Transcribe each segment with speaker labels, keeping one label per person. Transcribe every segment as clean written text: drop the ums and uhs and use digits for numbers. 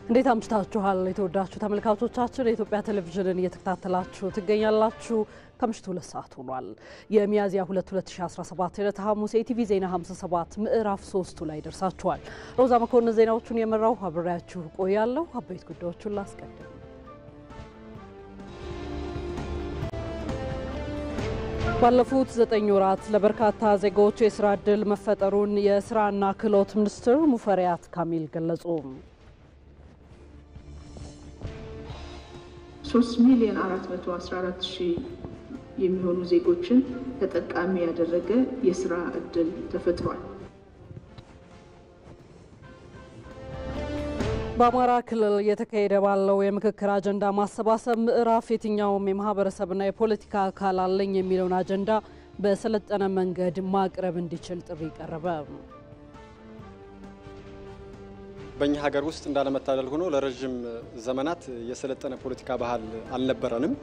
Speaker 1: እንዴት አምሽታችኋል የተወዳችሁ ተመልካቾቻችን የኢትዮጵያ ቴሌቪዥንን እየተከታተላችሁ ትገኛላችሁ ከምሽቱ 2 ሰዓት ሆኗል የሚያዝያ 2 2017 ዕለት ሐሙስ ኢቲቪ ዜና 57 ምዕራፍ 3 ላይ ደርሳችኋል ሮዛ መኮንን ዜናዎቹን የመራው አብሬያችሁ ቆያለሁ አበይት ጉዳዮችን ላስቀድም ባለፉት 9 ወራት ለበርካታ ዜጎች የሥራ ዕድል መፈጠሩን የሥራና ክህሎት ሚኒስትር ሙፈሪያት ካሚል ገለጹ
Speaker 2: 3,414,000 የሚሆኑ ዜጎችን ተጠቃሚ ያደረገ የሥራ ዕድል ተፈጥሯል።
Speaker 1: በአማራ ክልል የተካሄደ ባለው የምክክር አጀንዳ ማሰባሰብ ምዕራፍ የትኛውም የማህበረሰብና የፖለቲካ አካል አለኝ የሚለውን አጀንዳ በሰለጠነ መንገድ ማቅረብ እንዲችል ጥሪ ቀረበ።
Speaker 3: በእኛ ሀገር ውስጥ እንዳለመታደል ሆኖ ለረጅም ዘመናት የሰለጠነ ፖለቲካ ባህል አልነበረንም።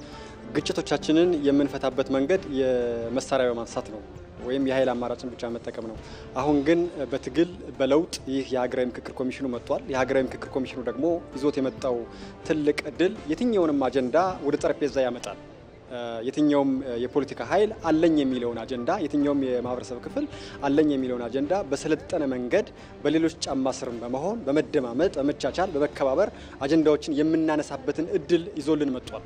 Speaker 3: ግጭቶቻችንን የምንፈታበት መንገድ የመሳሪያ ማንሳት ነው ወይም የኃይል አማራጭን ብቻ መጠቀም ነው። አሁን ግን በትግል በለውጥ ይህ የሀገራዊ ምክክር ኮሚሽኑ መጥቷል። የሀገራዊ ምክክር ኮሚሽኑ ደግሞ ይዞት የመጣው ትልቅ እድል የትኛውንም አጀንዳ ወደ ጠረጴዛ ያመጣል። የትኛውም የፖለቲካ ኃይል አለኝ የሚለውን አጀንዳ የትኛውም የማህበረሰብ ክፍል አለኝ የሚለውን አጀንዳ በሰለጠነ መንገድ በሌሎች ጫማ ስር በመሆን በመደማመጥ በመቻቻል በመከባበር አጀንዳዎችን የምናነሳበትን እድል ይዞልን መጥቷል።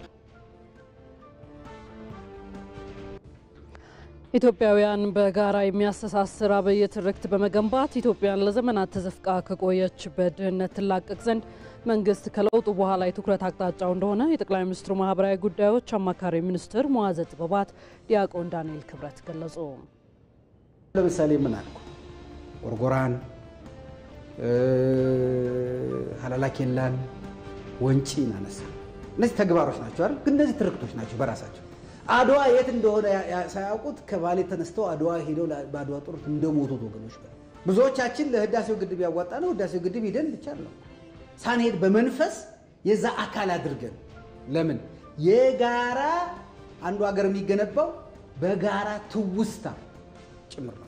Speaker 1: ኢትዮጵያውያን በጋራ የሚያስተሳስር አብይ ትርክት በመገንባት ኢትዮጵያን ለዘመናት ተዘፍቃ ከቆየችበት ድህነት ትላቀቅ ዘንድ መንግስት ከለውጡ በኋላ የትኩረት አቅጣጫው እንደሆነ የጠቅላይ ሚኒስትሩ ማህበራዊ ጉዳዮች አማካሪ ሚኒስትር ሙዓዘ ጥበባት ዲያቆን ዳንኤል ክብረት ገለጹ።
Speaker 4: ለምሳሌ ምን አልኩ ጎርጎራን ሀላላኬላን ወንጪን አነሳ እነዚህ ተግባሮች ናቸው አይደል ግን እነዚህ ትርክቶች ናቸው በራሳቸው አድዋ የት እንደሆነ ሳያውቁት ከባሌ ተነስተው አድዋ ሄደው በአድዋ ጦርነት እንደሞቱት ወገኖች ብዙዎቻችን ለህዳሴው ግድብ ያዋጣ ነው ህዳሴው ግድብ ሄደን ብቻ ነው ሳንሄድ በመንፈስ የዛ አካል አድርገን ለምን የጋራ አንዱ ሀገር የሚገነባው በጋራ ትውስታ ጭምር ነው።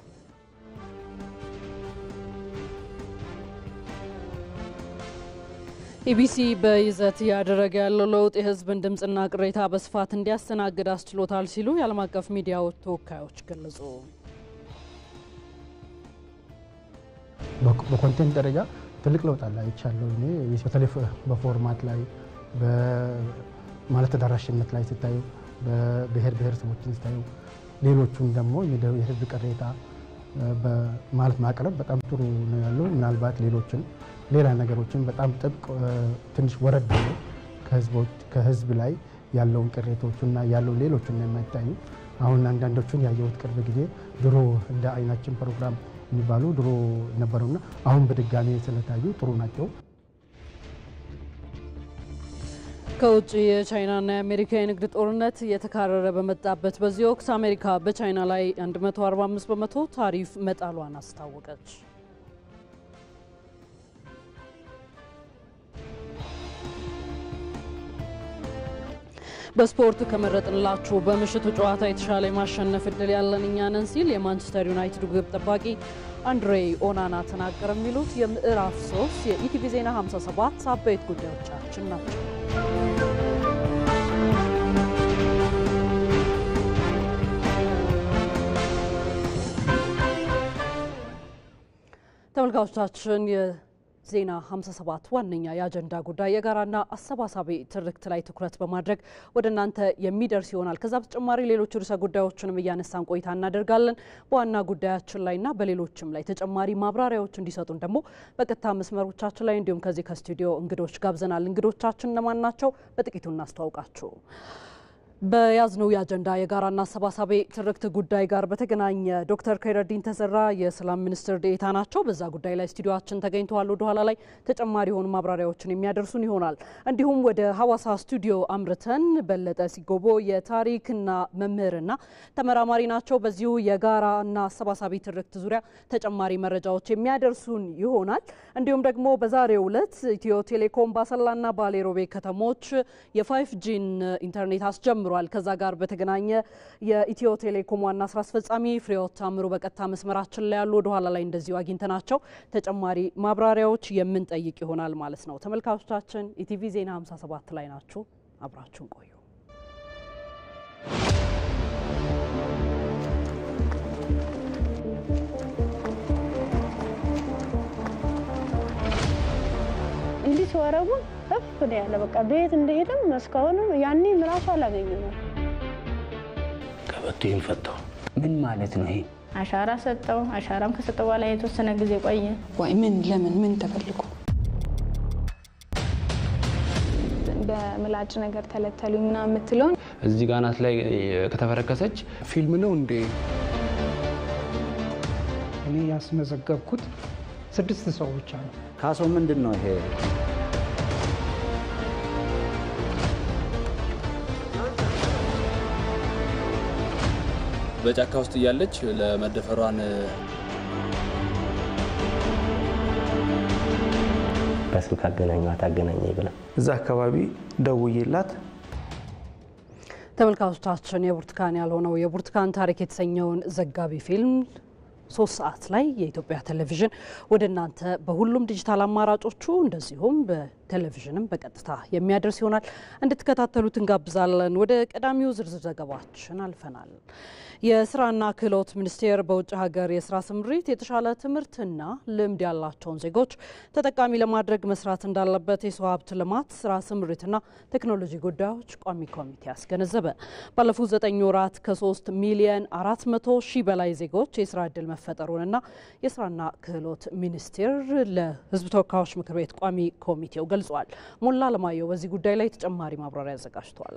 Speaker 1: ኢቢሲ በይዘት ያደረገ ያለው ለውጥ የህዝብን ድምጽና ቅሬታ በስፋት እንዲያስተናግድ አስችሎታል ሲሉ የዓለም አቀፍ ሚዲያዎች ተወካዮች ገለጹ።
Speaker 5: በኮንቴንት ደረጃ ትልቅ ለውጥ አለ አይቻለሁ እኔ በተለይ በፎርማት ላይ በማለት ተደራሽነት ላይ ሲታዩ በብሔር ብሔረሰቦችን ሲታዩ ሌሎቹም ደግሞ የህዝብ ቅሬታ በማለት ማቅረብ በጣም ጥሩ ነው ያለው ምናልባት ሌሎችን ሌላ ነገሮችን በጣም ጥብቅ ትንሽ ወረድ ብሎ ከህዝብ ላይ ያለውን ቅሬታዎችና ያለው ሌሎችን የማይታዩ አሁን አንዳንዶቹን ያየሁት ቅርብ ጊዜ ድሮ እንደ አይናችን ፕሮግራም የሚባሉ ድሮ ነበሩና አሁን በድጋሚ ስለታዩ ጥሩ ናቸው።
Speaker 1: ከውጭ የቻይናና የአሜሪካ የንግድ ጦርነት የተካረረ በመጣበት በዚህ ወቅት አሜሪካ በቻይና ላይ 145% ታሪፍ መጣሏን አስታወቀች። በስፖርት ከመረጥንላችሁ በምሽቱ ጨዋታ የተሻለ ማሸነፍ እድል ያለን እኛ ነን ሲል የማንቸስተር ዩናይትድ ግብ ጠባቂ አንድሬ ኦናና ተናገረ። የሚሉት የምዕራፍ 3 የኢቲቪ ዜና 57 አበይት ጉዳዮቻችን ናቸው። ተመልካቾቻችን ዜና 57 ዋነኛ የአጀንዳ ጉዳይ የጋራና አሰባሳቢ ትርክት ላይ ትኩረት በማድረግ ወደናንተ የሚደርስ ይሆናል። ከዛ በተጨማሪ ሌሎች ርዕሰ ጉዳዮችንም እያነሳን ቆይታ እናደርጋለን። በዋና ጉዳያችን ላይና በሌሎችም ላይ ተጨማሪ ማብራሪያዎች እንዲሰጡን ደግሞ በቀጥታ መስመሮቻችን ላይ እንዲሁም ከዚህ ከስቱዲዮ እንግዶች ጋብዘናል። እንግዶቻችን እነማን ናቸው? በጥቂቱ እናስተዋውቃችሁ። በያዝነው የአጀንዳ የጋራና አሰባሳቢ ትርክት ጉዳይ ጋር በተገናኘ ዶክተር ከይረዲን ተዘራ የሰላም ሚኒስትር ዴኤታ ናቸው። በዛ ጉዳይ ላይ ስቱዲዮአችን ተገኝተዋል። ወደ ኋላ ላይ ተጨማሪ የሆኑ ማብራሪያዎችን የሚያደርሱን ይሆናል። እንዲሁም ወደ ሐዋሳ ስቱዲዮ አምርተን በለጠ ሲጎቦ የታሪክና መምህርና ተመራማሪ ናቸው። በዚሁ የጋራና አሰባሳቢ ትርክት ዙሪያ ተጨማሪ መረጃዎች የሚያደርሱን ይሆናል። እንዲሁም ደግሞ በዛሬው ዕለት ኢትዮ ቴሌኮም ባሰላና ባሌሮቤ ከተሞች የ5G ኢንተርኔት አስጀምሯል። ጀምሯል። ከዛ ጋር በተገናኘ የኢትዮ ቴሌኮም ዋና ስራ አስፈጻሚ ፍሬሕይወት ታምሩ በቀጥታ መስመራችን ላይ ያሉ፣ ወደ ኋላ ላይ እንደዚሁ አግኝተናቸው ተጨማሪ ማብራሪያዎች የምንጠይቅ ይሆናል ማለት ነው። ተመልካቾቻችን ኢቲቪ ዜና 57 ላይ ናችሁ፣ አብራችሁን ቆዩ።
Speaker 6: እንዲህ ሲወረቡ እፍ ነው ያለ። በቃ ቤት እንደሄደም መስካውን ያኔ ራሱ አላገኘንም።
Speaker 7: ቀበቶን ፈታው። ምን ማለት ነው ይሄ?
Speaker 6: አሻራ ሰጠው። አሻራም ከሰጠው በኋላ የተወሰነ ጊዜ ቆየ።
Speaker 8: ወይ ምን ተፈልጎ በምላጭ ነገር ተለተሉኝ ምናምን የምትለውን
Speaker 7: እዚህ ጋር ናት ላይ ከተፈረከሰች
Speaker 9: ፊልም ነው እንዴ? እኔ ያስመዘገብኩት 6 ሰው ብቻ ነው።
Speaker 4: ካሶ ምንድን ነው ይሄ?
Speaker 10: በጫካ ውስጥ እያለች ለመደፈሯን
Speaker 7: በስልክ አገናኘኝ ብላ
Speaker 9: እዛ አካባቢ ደውዬላት
Speaker 1: ተመልካቾቻችን የብርቱካን ያልሆነው የብርቱካን ታሪክ የተሰኘውን ዘጋቢ ፊልም 3 ሰዓት ላይ የኢትዮጵያ ቴሌቪዥን ወደ እናንተ በሁሉም ዲጂታል አማራጮቹ እንደዚሁም በቴሌቪዥንም በቀጥታ የሚያደርስ ይሆናል። እንድትከታተሉት እንጋብዛለን። ወደ ቀዳሚው ዝርዝር ዘገባችን አልፈናል። የስራና ክህሎት ሚኒስቴር በውጭ ሀገር የስራ ስምሪት የተሻለ ትምህርትና ልምድ ያላቸውን ዜጎች ተጠቃሚ ለማድረግ መስራት እንዳለበት የሰው ሀብት ልማት ስራ ስምሪትና ቴክኖሎጂ ጉዳዮች ቋሚ ኮሚቴ አስገነዘበ። ባለፉት 9 ወራት ከ3 ሚሊዮን 400 ሺህ በላይ ዜጎች የስራ ዕድል መፈጠሩንና የስራና ክህሎት ሚኒስቴር ለሕዝብ ተወካዮች ምክር ቤት ቋሚ ኮሚቴው ገልጿል። ሞላ ለማየው በዚህ ጉዳይ ላይ ተጨማሪ ማብራሪያ አዘጋጅቷል።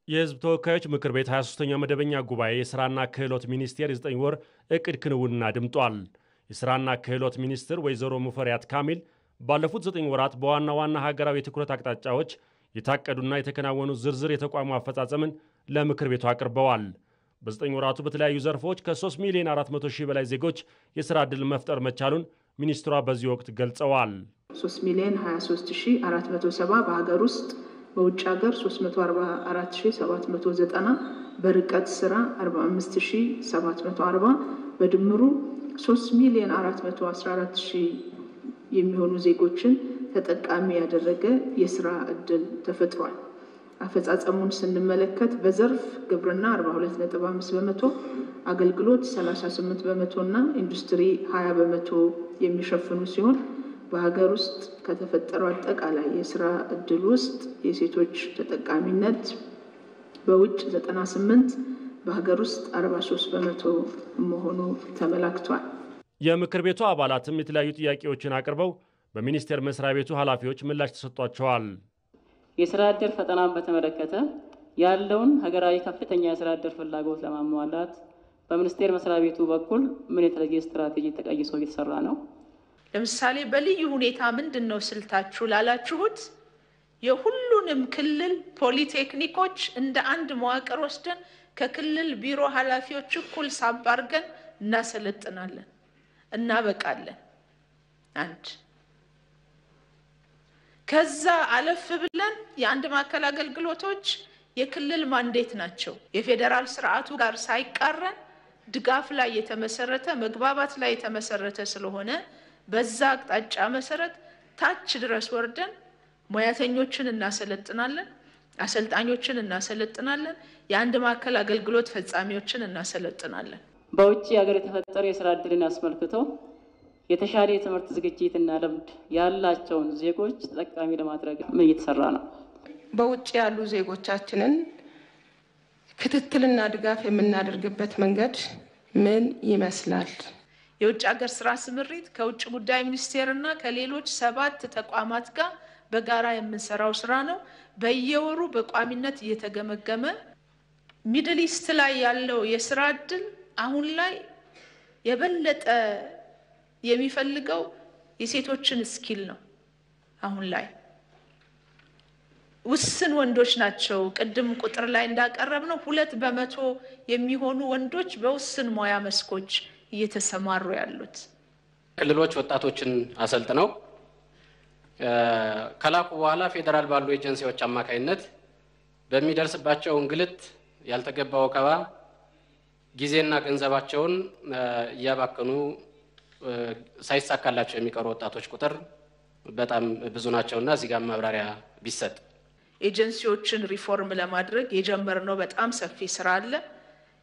Speaker 11: የሕዝብ ተወካዮች ምክር ቤት 23ኛ መደበኛ ጉባኤ የስራና ክህሎት ሚኒስቴር የ9 ወር እቅድ ክንውንና አድምጧል። የስራና ክህሎት ሚኒስትር ወይዘሮ ሙፈሪያት ካሚል ባለፉት 9 ወራት በዋና ዋና ሀገራዊ የትኩረት አቅጣጫዎች የታቀዱና የተከናወኑ ዝርዝር የተቋሙ አፈጻጸምን ለምክር ቤቱ አቅርበዋል። በ9 ወራቱ በተለያዩ ዘርፎች ከ3 ሚሊዮን 400 ሺህ በላይ ዜጎች የስራ ዕድል መፍጠር መቻሉን ሚኒስትሯ በዚህ ወቅት ገልጸዋል።
Speaker 2: 3 ሚሊዮን 23470 በሀገር ውስጥ በውጭ ሀገር 344790 በርቀት ስራ 45740 በድምሩ 3 ሚሊዮን 414000 የሚሆኑ ዜጎችን ተጠቃሚ ያደረገ የስራ ዕድል ተፈጥሯል። አፈጻጸሙን ስንመለከት በዘርፍ ግብርና 42.5%፣ አገልግሎት 38% እና ኢንዱስትሪ 20% የሚሸፍኑ ሲሆን በሀገር ውስጥ ከተፈጠረው አጠቃላይ የስራ ዕድል ውስጥ የሴቶች ተጠቃሚነት በውጭ 98፣ በሀገር ውስጥ 43% መሆኑ ተመላክቷል።
Speaker 11: የምክር ቤቱ አባላትም የተለያዩ ጥያቄዎችን አቅርበው በሚኒስቴር መስሪያ ቤቱ ኃላፊዎች ምላሽ ተሰጥቷቸዋል።
Speaker 12: የስራ ዕድል ፈጠራን በተመለከተ ያለውን ሀገራዊ ከፍተኛ የስራ ዕድል ፍላጎት ለማሟላት በሚኒስቴር መስሪያ ቤቱ በኩል ምን የተለየ ስትራቴጂ ተቀይሶ እየተሰራ ነው?
Speaker 2: ለምሳሌ በልዩ ሁኔታ ምንድነው ስልታችሁ ላላችሁት የሁሉንም ክልል ፖሊቴክኒኮች እንደ አንድ መዋቅር ወስደን ከክልል ቢሮ ኃላፊዎች እኩል ሳባርገን እናሰለጥናለን፣ እናበቃለን። አንድ ከዛ አለፍ ብለን የአንድ ማዕከል አገልግሎቶች የክልል ማንዴት ናቸው። የፌዴራል ስርዓቱ ጋር ሳይቃረን ድጋፍ ላይ የተመሰረተ መግባባት ላይ የተመሰረተ ስለሆነ በዛ አቅጣጫ መሰረት ታች ድረስ ወርደን ሙያተኞችን እናሰለጥናለን፣ አሰልጣኞችን እናሰለጥናለን፣ የአንድ ማዕከል አገልግሎት ፈጻሚዎችን እናሰለጥናለን።
Speaker 12: በውጭ ሀገር የተፈጠረ የስራ ዕድልን አስመልክቶ የተሻለ የትምህርት ዝግጅትና ልምድ ያላቸውን ዜጎች ተጠቃሚ ለማድረግ ምን እየተሰራ ነው?
Speaker 8: በውጭ ያሉ ዜጎቻችንን ክትትልና ድጋፍ የምናደርግበት መንገድ ምን ይመስላል?
Speaker 2: የውጭ ሀገር ስራ ስምሪት ከውጭ ጉዳይ ሚኒስቴርና ከሌሎች 7 ተቋማት ጋር በጋራ የምንሰራው ስራ ነው። በየወሩ በቋሚነት እየተገመገመ ሚድል ኢስት ላይ ያለው የስራ ዕድል አሁን ላይ የበለጠ የሚፈልገው የሴቶችን ስኪል ነው። አሁን ላይ ውስን ወንዶች ናቸው። ቅድም ቁጥር ላይ እንዳቀረብነው 2% የሚሆኑ ወንዶች በውስን ሙያ መስኮች እየተሰማሩ ያሉት።
Speaker 13: ክልሎች ወጣቶችን አሰልጥነው ከላኩ በኋላ ፌዴራል ባሉ ኤጀንሲዎች አማካይነት በሚደርስባቸው እንግልት ያልተገባ ወከባ ጊዜና ገንዘባቸውን እያባከኑ ሳይሳካላቸው የሚቀሩ ወጣቶች ቁጥር በጣም ብዙ ናቸውና እዚህ ጋር ማብራሪያ ቢሰጥ።
Speaker 2: ኤጀንሲዎችን ሪፎርም ለማድረግ የጀመርነው በጣም ሰፊ ስራ አለ።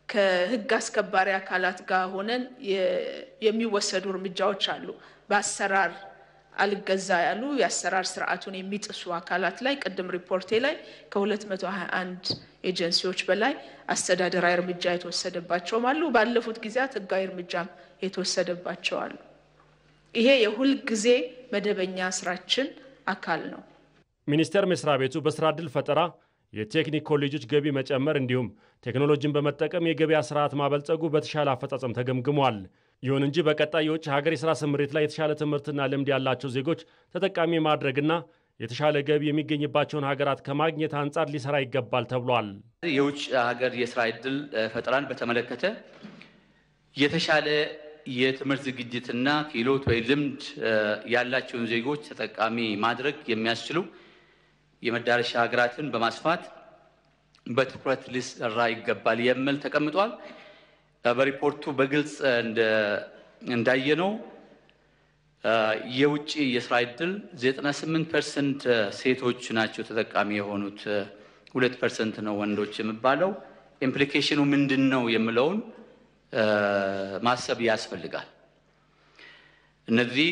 Speaker 2: ከህግ አስከባሪ አካላት ጋር ሆነን የሚወሰዱ እርምጃዎች አሉ። በአሰራር አልገዛ ያሉ የአሰራር ስርዓቱን የሚጥሱ አካላት ላይ ቅድም ሪፖርቴ ላይ ከ221 ኤጀንሲዎች በላይ አስተዳደራዊ እርምጃ የተወሰደባቸውም አሉ። ባለፉት ጊዜያት ህጋዊ እርምጃም የተወሰደባቸው አሉ። ይሄ የሁል ጊዜ መደበኛ ስራችን አካል ነው።
Speaker 11: ሚኒስቴር መስሪያ ቤቱ በስራ ዕድል ፈጠራ የቴክኒክ ኮሌጆች ገቢ መጨመር እንዲሁም ቴክኖሎጂን በመጠቀም የገበያ ስርዓት ማበልጸጉ በተሻለ አፈጻጸም ተገምግሟል። ይሁን እንጂ በቀጣይ የውጭ ሀገር የሥራ ስምሪት ላይ የተሻለ ትምህርትና ልምድ ያላቸው ዜጎች ተጠቃሚ ማድረግና የተሻለ ገቢ የሚገኝባቸውን ሀገራት ከማግኘት አንጻር ሊሰራ ይገባል ተብሏል።
Speaker 14: የውጭ ሀገር የሥራ ዕድል ፈጠራን በተመለከተ የተሻለ የትምህርት ዝግጅትና ክህሎት ወይ ልምድ ያላቸውን ዜጎች ተጠቃሚ ማድረግ የሚያስችሉ የመዳረሻ ሀገራትን በማስፋት በትኩረት ሊሰራ ይገባል የሚል ተቀምጧል። በሪፖርቱ በግልጽ እንዳየነው የውጭ የሥራ ዕድል 98% ሴቶች ናቸው ተጠቃሚ የሆኑት፣ 2% ነው ወንዶች የሚባለው። ኢምፕሊኬሽኑ ምንድነው የሚለውን ማሰብ ያስፈልጋል። እነዚህ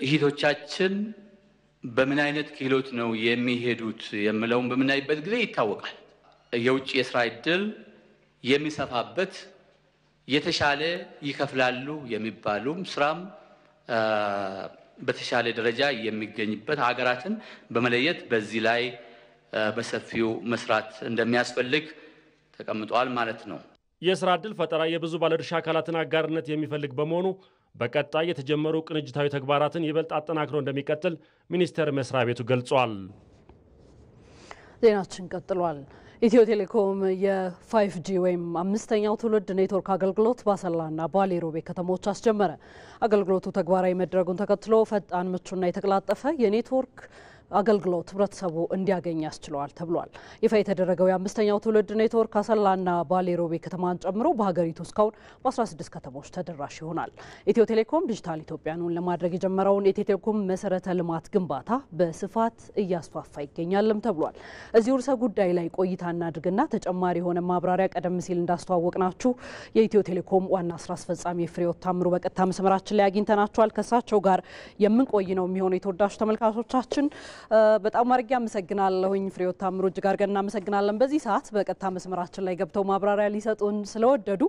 Speaker 14: እህቶቻችን በምን አይነት ክህሎት ነው የሚሄዱት የሚለውን በምናይበት ጊዜ ይታወቃል። የውጭ የሥራ ዕድል የሚሰፋበት የተሻለ ይከፍላሉ የሚባሉም ስራም በተሻለ ደረጃ የሚገኝበት ሀገራትን በመለየት በዚህ ላይ በሰፊው መስራት እንደሚያስፈልግ ተቀምጧል ማለት ነው።
Speaker 11: የሥራ ዕድል ፈጠራ የብዙ ባለድርሻ አካላትን አጋርነት የሚፈልግ በመሆኑ በቀጣይ የተጀመሩ ቅንጅታዊ ተግባራትን ይበልጥ አጠናክሮ እንደሚቀጥል ሚኒስቴር መስሪያ ቤቱ ገልጿል።
Speaker 1: ዜናችን ቀጥሏል። ኢትዮ ቴሌኮም የ5G ወይም አምስተኛው ትውልድ ኔትወርክ አገልግሎት በአሰላና ባሌ ሮቤ ከተሞች አስጀመረ። አገልግሎቱ ተግባራዊ መድረጉን ተከትሎ ፈጣን፣ ምቹና የተቀላጠፈ የኔትወርክ አገልግሎት ህብረተሰቡ እንዲያገኝ ያስችለዋል ተብሏል። ይፋ የተደረገው የአምስተኛው ትውልድ ኔትወርክ አሰላና ባሌ ሮቤ ከተማን ጨምሮ በሀገሪቱ እስካሁን በ16 ከተሞች ተደራሽ ይሆናል። ኢትዮ ቴሌኮም ዲጂታል ኢትዮጵያኑን ለማድረግ የጀመረውን የኢትዮ ቴሌኮም መሰረተ ልማት ግንባታ በስፋት እያስፋፋ ይገኛልም ተብሏል። እዚህ ርዕሰ ጉዳይ ላይ ቆይታ እናድርግና ተጨማሪ የሆነ ማብራሪያ ቀደም ሲል እንዳስተዋወቅናችሁ የኢትዮ ቴሌኮም ዋና ስራ አስፈጻሚ ፍሬሕይወት ታምሩ በቀጥታ መስመራችን ላይ አግኝተናቸዋል። ከሳቸው ጋር የምንቆይ ነው የሚሆነው። የተወዳጁ ተመልካቾቻችን በጣም አድርጌ አመሰግናለሁኝ። ፍሬሕይወት ታምሩ እጅግ አድርገን እናመሰግናለን። በዚህ ሰዓት በቀጥታ መስመራችን ላይ ገብተው ማብራሪያ ሊሰጡን ስለወደዱ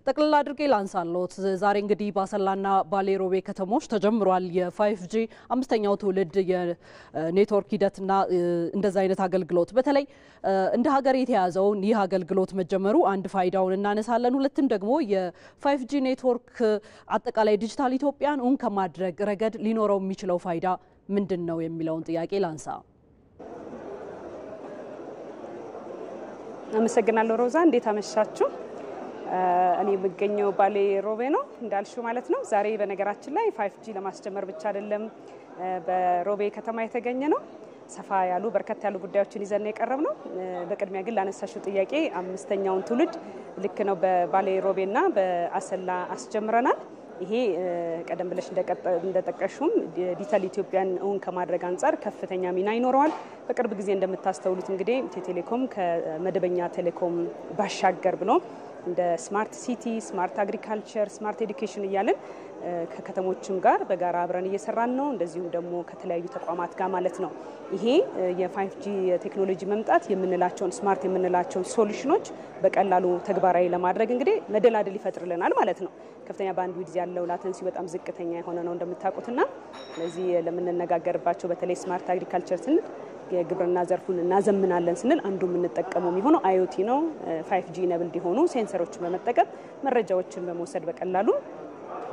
Speaker 1: ጠቅልላ አድርጌ ላንሳለሁት። ዛሬ እንግዲህ በአሰላና ባሌ ሮቤ ከተሞች ተጀምሯል የ5G አምስተኛው ትውልድ የኔትወርክ ሂደትና እንደዛ አይነት አገልግሎት። በተለይ እንደ ሀገር የተያዘውን ይህ አገልግሎት መጀመሩ አንድ ፋይዳውን እናነሳለን። ሁለትም ደግሞ የ5G ኔትወርክ አጠቃላይ ዲጂታል ኢትዮጵያን እውን ከማድረግ ረገድ ሊኖረው የሚችለው ፋይዳ ምንድን ነው የሚለውን ጥያቄ ላንሳ።
Speaker 15: አመሰግናለሁ ሮዛ፣ እንዴት አመሻችሁ? እኔ የምገኘው ባሌ ሮቤ ነው እንዳልሽው ማለት ነው። ዛሬ በነገራችን ላይ 5G ለማስጀመር ብቻ አይደለም በሮቤ ከተማ የተገኘ ነው። ሰፋ ያሉ በርከት ያሉ ጉዳዮችን ይዘን የቀረብ ነው። በቅድሚያ ግን ላነሳሽው ጥያቄ አምስተኛውን ትውልድ ልክ ነው በባሌ ሮቤና በአሰላ አስጀምረናል። ይሄ ቀደም ብለሽ እንደጠቀሹም ዲጂታል ኢትዮጵያን እውን ከማድረግ አንጻር ከፍተኛ ሚና ይኖረዋል። በቅርብ ጊዜ እንደምታስተውሉት እንግዲህ ኢትዮ ቴሌኮም ከመደበኛ ቴሌኮም ባሻገር ብሎ እንደ ስማርት ሲቲ፣ ስማርት አግሪካልቸር፣ ስማርት ኤዱኬሽን እያለን ከከተሞችም ጋር በጋራ አብረን እየሰራን ነው። እንደዚሁም ደግሞ ከተለያዩ ተቋማት ጋር ማለት ነው። ይሄ የ5G ቴክኖሎጂ መምጣት የምንላቸውን ስማርት የምንላቸውን ሶሉሽኖች በቀላሉ ተግባራዊ ለማድረግ እንግዲህ መደላደል ይፈጥርልናል ማለት ነው። ከፍተኛ ባንድዊድዝ ያለው ላተንሲ በጣም ዝቅተኛ የሆነ ነው እንደምታውቁትና ስለዚህ ለምንነጋገርባቸው በተለይ ስማርት አግሪካልቸር ስንል የግብርና ዘርፉን እናዘምናለን ስንል አንዱ የምንጠቀመው የሚሆነው IoT ነው። 5G ኢነብል የሆኑ ሴንሰሮችን በመጠቀም መረጃዎችን በመውሰድ በቀላሉ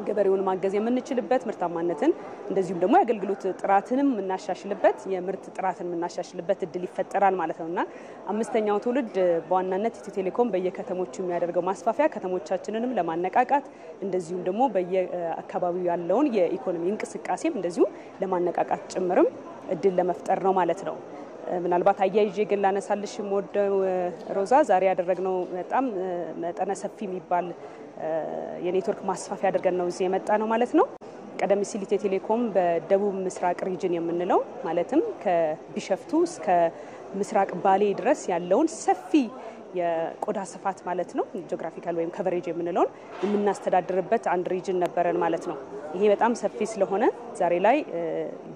Speaker 15: ገበሬውን ማገዝ የምንችልበት ምርታማነትን እንደዚሁም ደግሞ የአገልግሎት ጥራትንም የምናሻሽልበት የምርት ጥራትን የምናሻሽልበት እድል ይፈጠራል ማለት ነውና አምስተኛው ትውልድ በዋናነት ኢትዮ ቴሌኮም በየከተሞቹ የሚያደርገው ማስፋፊያ ከተሞቻችንንም ለማነቃቃት እንደዚሁም ደግሞ በየአካባቢው ያለውን የኢኮኖሚ እንቅስቃሴም እንደዚሁ ለማነቃቃት ጭምርም እድል ለመፍጠር ነው ማለት ነው። ምናልባት አያይዤ ግን ላነሳልሽ የምወደው ሮዛ ዛሬ ያደረግነው በጣም መጠነ ሰፊ የሚባል የኔትወርክ ማስፋፊያ አድርገን ነው እዚህ የመጣ ነው ማለት ነው። ቀደም ሲል ኢትዮ ቴሌኮም በደቡብ ምስራቅ ሪጅን የምንለው ማለትም ከቢሸፍቱ እስከ ምስራቅ ባሌ ድረስ ያለውን ሰፊ የቆዳ ስፋት ማለት ነው ጂኦግራፊካል ወይም ከቨሬጅ የምንለውን የምናስተዳድርበት አንድ ሪጅን ነበረን ማለት ነው። ይሄ በጣም ሰፊ ስለሆነ ዛሬ ላይ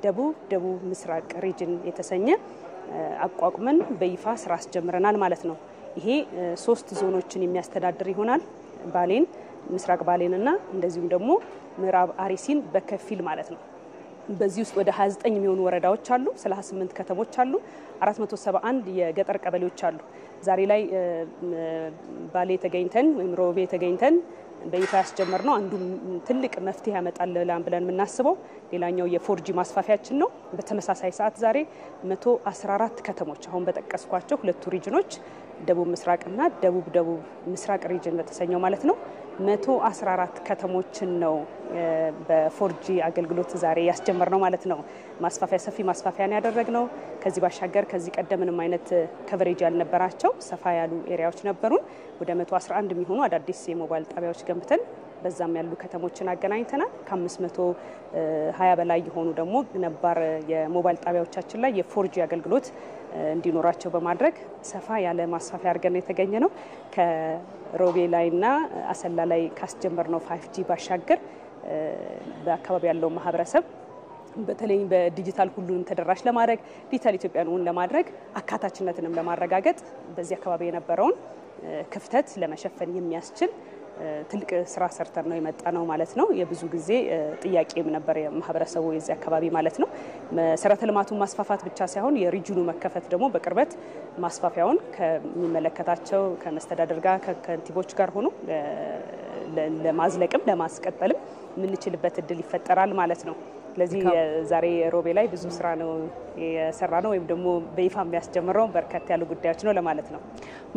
Speaker 15: ደቡብ ምስራቅ ሪጅን የተሰኘ አቋቁመን በይፋ ስራ አስጀምረናል ማለት ነው። ይሄ 3 ዞኖችን የሚያስተዳድር ይሆናል። ባሌን፣ ምስራቅ ባሌንና እንደዚሁም ደግሞ ምዕራብ አርሲን በከፊል ማለት ነው። በዚህ ውስጥ ወደ 29 የሚሆኑ ወረዳዎች አሉ፣ 38 ከተሞች አሉ፣ 471 የገጠር ቀበሌዎች አሉ። ዛሬ ላይ ባሌ ተገኝተን ወይም ሮቤ ተገኝተን በይፋ ያስጀመርነው አንዱ ትልቅ መፍትሄ ያመጣል ብለን የምናስበው ሌላኛው የፎርጂ ማስፋፊያችን ነው። በተመሳሳይ ሰዓት ዛሬ 114 ከተሞች አሁን በጠቀስኳቸው ሁለቱ ሪጅኖች ደቡብ ምስራቅና ደቡብ ምስራቅ ሪጅን በተሰኘው ማለት ነው 114 ከተሞችን ነው በፎርጂ አገልግሎት ዛሬ ያስጀመርነው ማለት ነው። ማስፋፊያ ሰፊ ማስፋፊያን ያደረግነው ከዚህ ባሻገር ከዚህ ቀደምንም አይነት ከቨሬጅ ያልነበራቸው ሰፋ ያሉ ኤሪያዎች ነበሩን። ወደ 111 የሚሆኑ አዳዲስ የሞባይል ጣቢያዎች ገንብተን በዛም ያሉ ከተሞችን አገናኝተናል። ከ520 በላይ የሆኑ ደግሞ ነባር የሞባይል ጣቢያዎቻችን ላይ የፎርጂ አገልግሎት እንዲኖራቸው በማድረግ ሰፋ ያለ ማስፋፊያ አድርገን የተገኘ ነው። ከሮቤ ላይና አሰላ ላይ ካስጀመርነው 5G ባሻገር በአካባቢ ያለው ማህበረሰብ በተለይ በዲጂታል ሁሉንም ተደራሽ ለማድረግ ዲጂታል ኢትዮጵያን ለማድረግ አካታችነትንም ለማረጋገጥ በዚህ አካባቢ የነበረውን ክፍተት ለመሸፈን የሚያስችል ትልቅ ስራ ሰርተን ነው የመጣ ነው ማለት ነው። የብዙ ጊዜ ጥያቄም ነበር የማህበረሰቡ የዚህ አካባቢ ማለት ነው። መሰረተ ልማቱን ማስፋፋት ብቻ ሳይሆን የሪጅኑ መከፈት ደግሞ በቅርበት ማስፋፊያውን ከሚመለከታቸው ከመስተዳደር ጋር ከከንቲቦች ጋር ሆኖ ለማዝለቅም ለማስቀጠልም የምንችልበት እድል ይፈጠራል ማለት ነው። ስለዚህ ዛሬ ሮቤ ላይ ብዙ ስራ ነው የሰራ ነው ወይም ደግሞ በይፋ የሚያስጀምረው በርከት ያሉ ጉዳዮች ነው ለማለት ነው።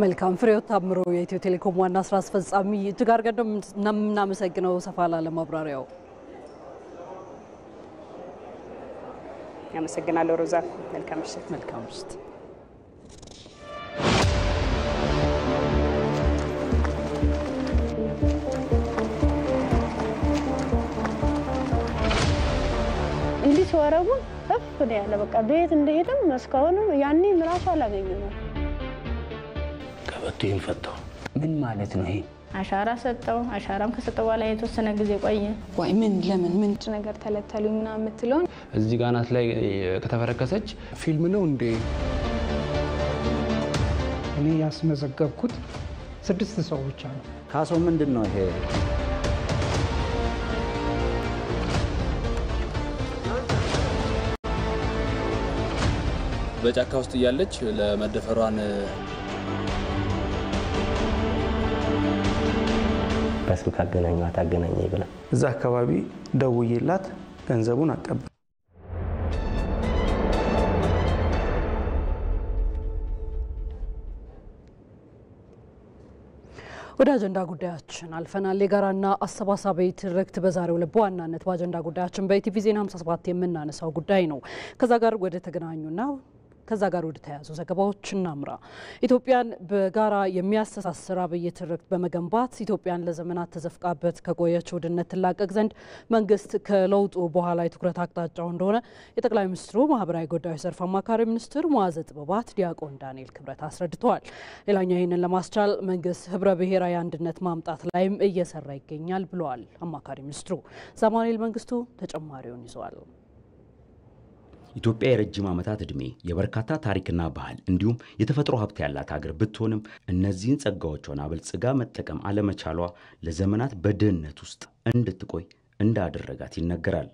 Speaker 1: መልካም ፍሬህይወት ታምሩ የኢትዮ ቴሌኮም ዋና ስራ አስፈጻሚ እጅግ አድርገን እናመሰግነው ሰፋ ላለ ማብራሪያው።
Speaker 15: ያመሰግናለሁ ሮዛ። መልካም ምሽት።
Speaker 1: መልካም ምሽት።
Speaker 6: እንዲህ ሲወረቡ እፍ ነው ያለ በቃ ቤት እንደሄድም መስካውንም ያኔ ራሱ አላገኘነው።
Speaker 7: ቀበቶን ፈታው ምን ማለት ነው ይሄ?
Speaker 16: አሻራ ሰጠው። አሻራም ከሰጠው በኋላ የተወሰነ ጊዜ ቆየ።
Speaker 17: ወይ ምን ለምን ምን ነገር ተለተሉኝና የምትለው
Speaker 7: እዚህ ጋናት ላይ ከተፈረከሰች
Speaker 9: ፊልም ነው እንዴ? እኔ ያስመዘገብኩት 6 ሰው ብቻ ነው።
Speaker 18: ካሶ ምንድነው ይሄ?
Speaker 10: በጫካ ውስጥ እያለች ለመደፈሯን
Speaker 7: በስልክ አገናኘ ይብላ
Speaker 19: እዛ አካባቢ ደውዬላት ገንዘቡን አቀበል።
Speaker 1: ወደ አጀንዳ ጉዳያችን አልፈናል። የጋራና አሰባሳቢ ትርክት በዛሬው ዕለት በዋናነት በአጀንዳ ጉዳያችን በኢቲቪ ዜና 57 የምናነሳው ጉዳይ ነው። ከዛ ጋር ወደ ተገናኙና ከዛ ጋር ወደ ተያዙ ዘገባዎች እናምራ። ኢትዮጵያን በጋራ የሚያስተሳስር አብይ ትርክት በመገንባት ኢትዮጵያን ለዘመናት ተዘፍቃበት ከቆየችው ድህነት ትላቀቅ ዘንድ መንግስት ከለውጡ በኋላ የትኩረት አቅጣጫው እንደሆነ የጠቅላይ ሚኒስትሩ ማህበራዊ ጉዳዮች ዘርፍ አማካሪ ሚኒስትር ሙዓዘ ጥበባት ዲያቆን ዳንኤል ክብረት አስረድተዋል። ሌላኛው ይህንን ለማስቻል መንግስት ህብረ ብሔራዊ አንድነት ማምጣት ላይም እየሰራ ይገኛል ብለዋል አማካሪ ሚኒስትሩ። ዛማኑኤል መንግስቱ ተጨማሪውን ይዟል።
Speaker 20: ኢትዮጵያ የረጅም ዓመታት ዕድሜ የበርካታ ታሪክና ባህል እንዲሁም የተፈጥሮ ሀብት ያላት ሀገር ብትሆንም እነዚህን ጸጋዎቿን አበልጽጋ መጠቀም አለመቻሏ ለዘመናት በድህነት ውስጥ እንድትቆይ እንዳደረጋት ይነገራል።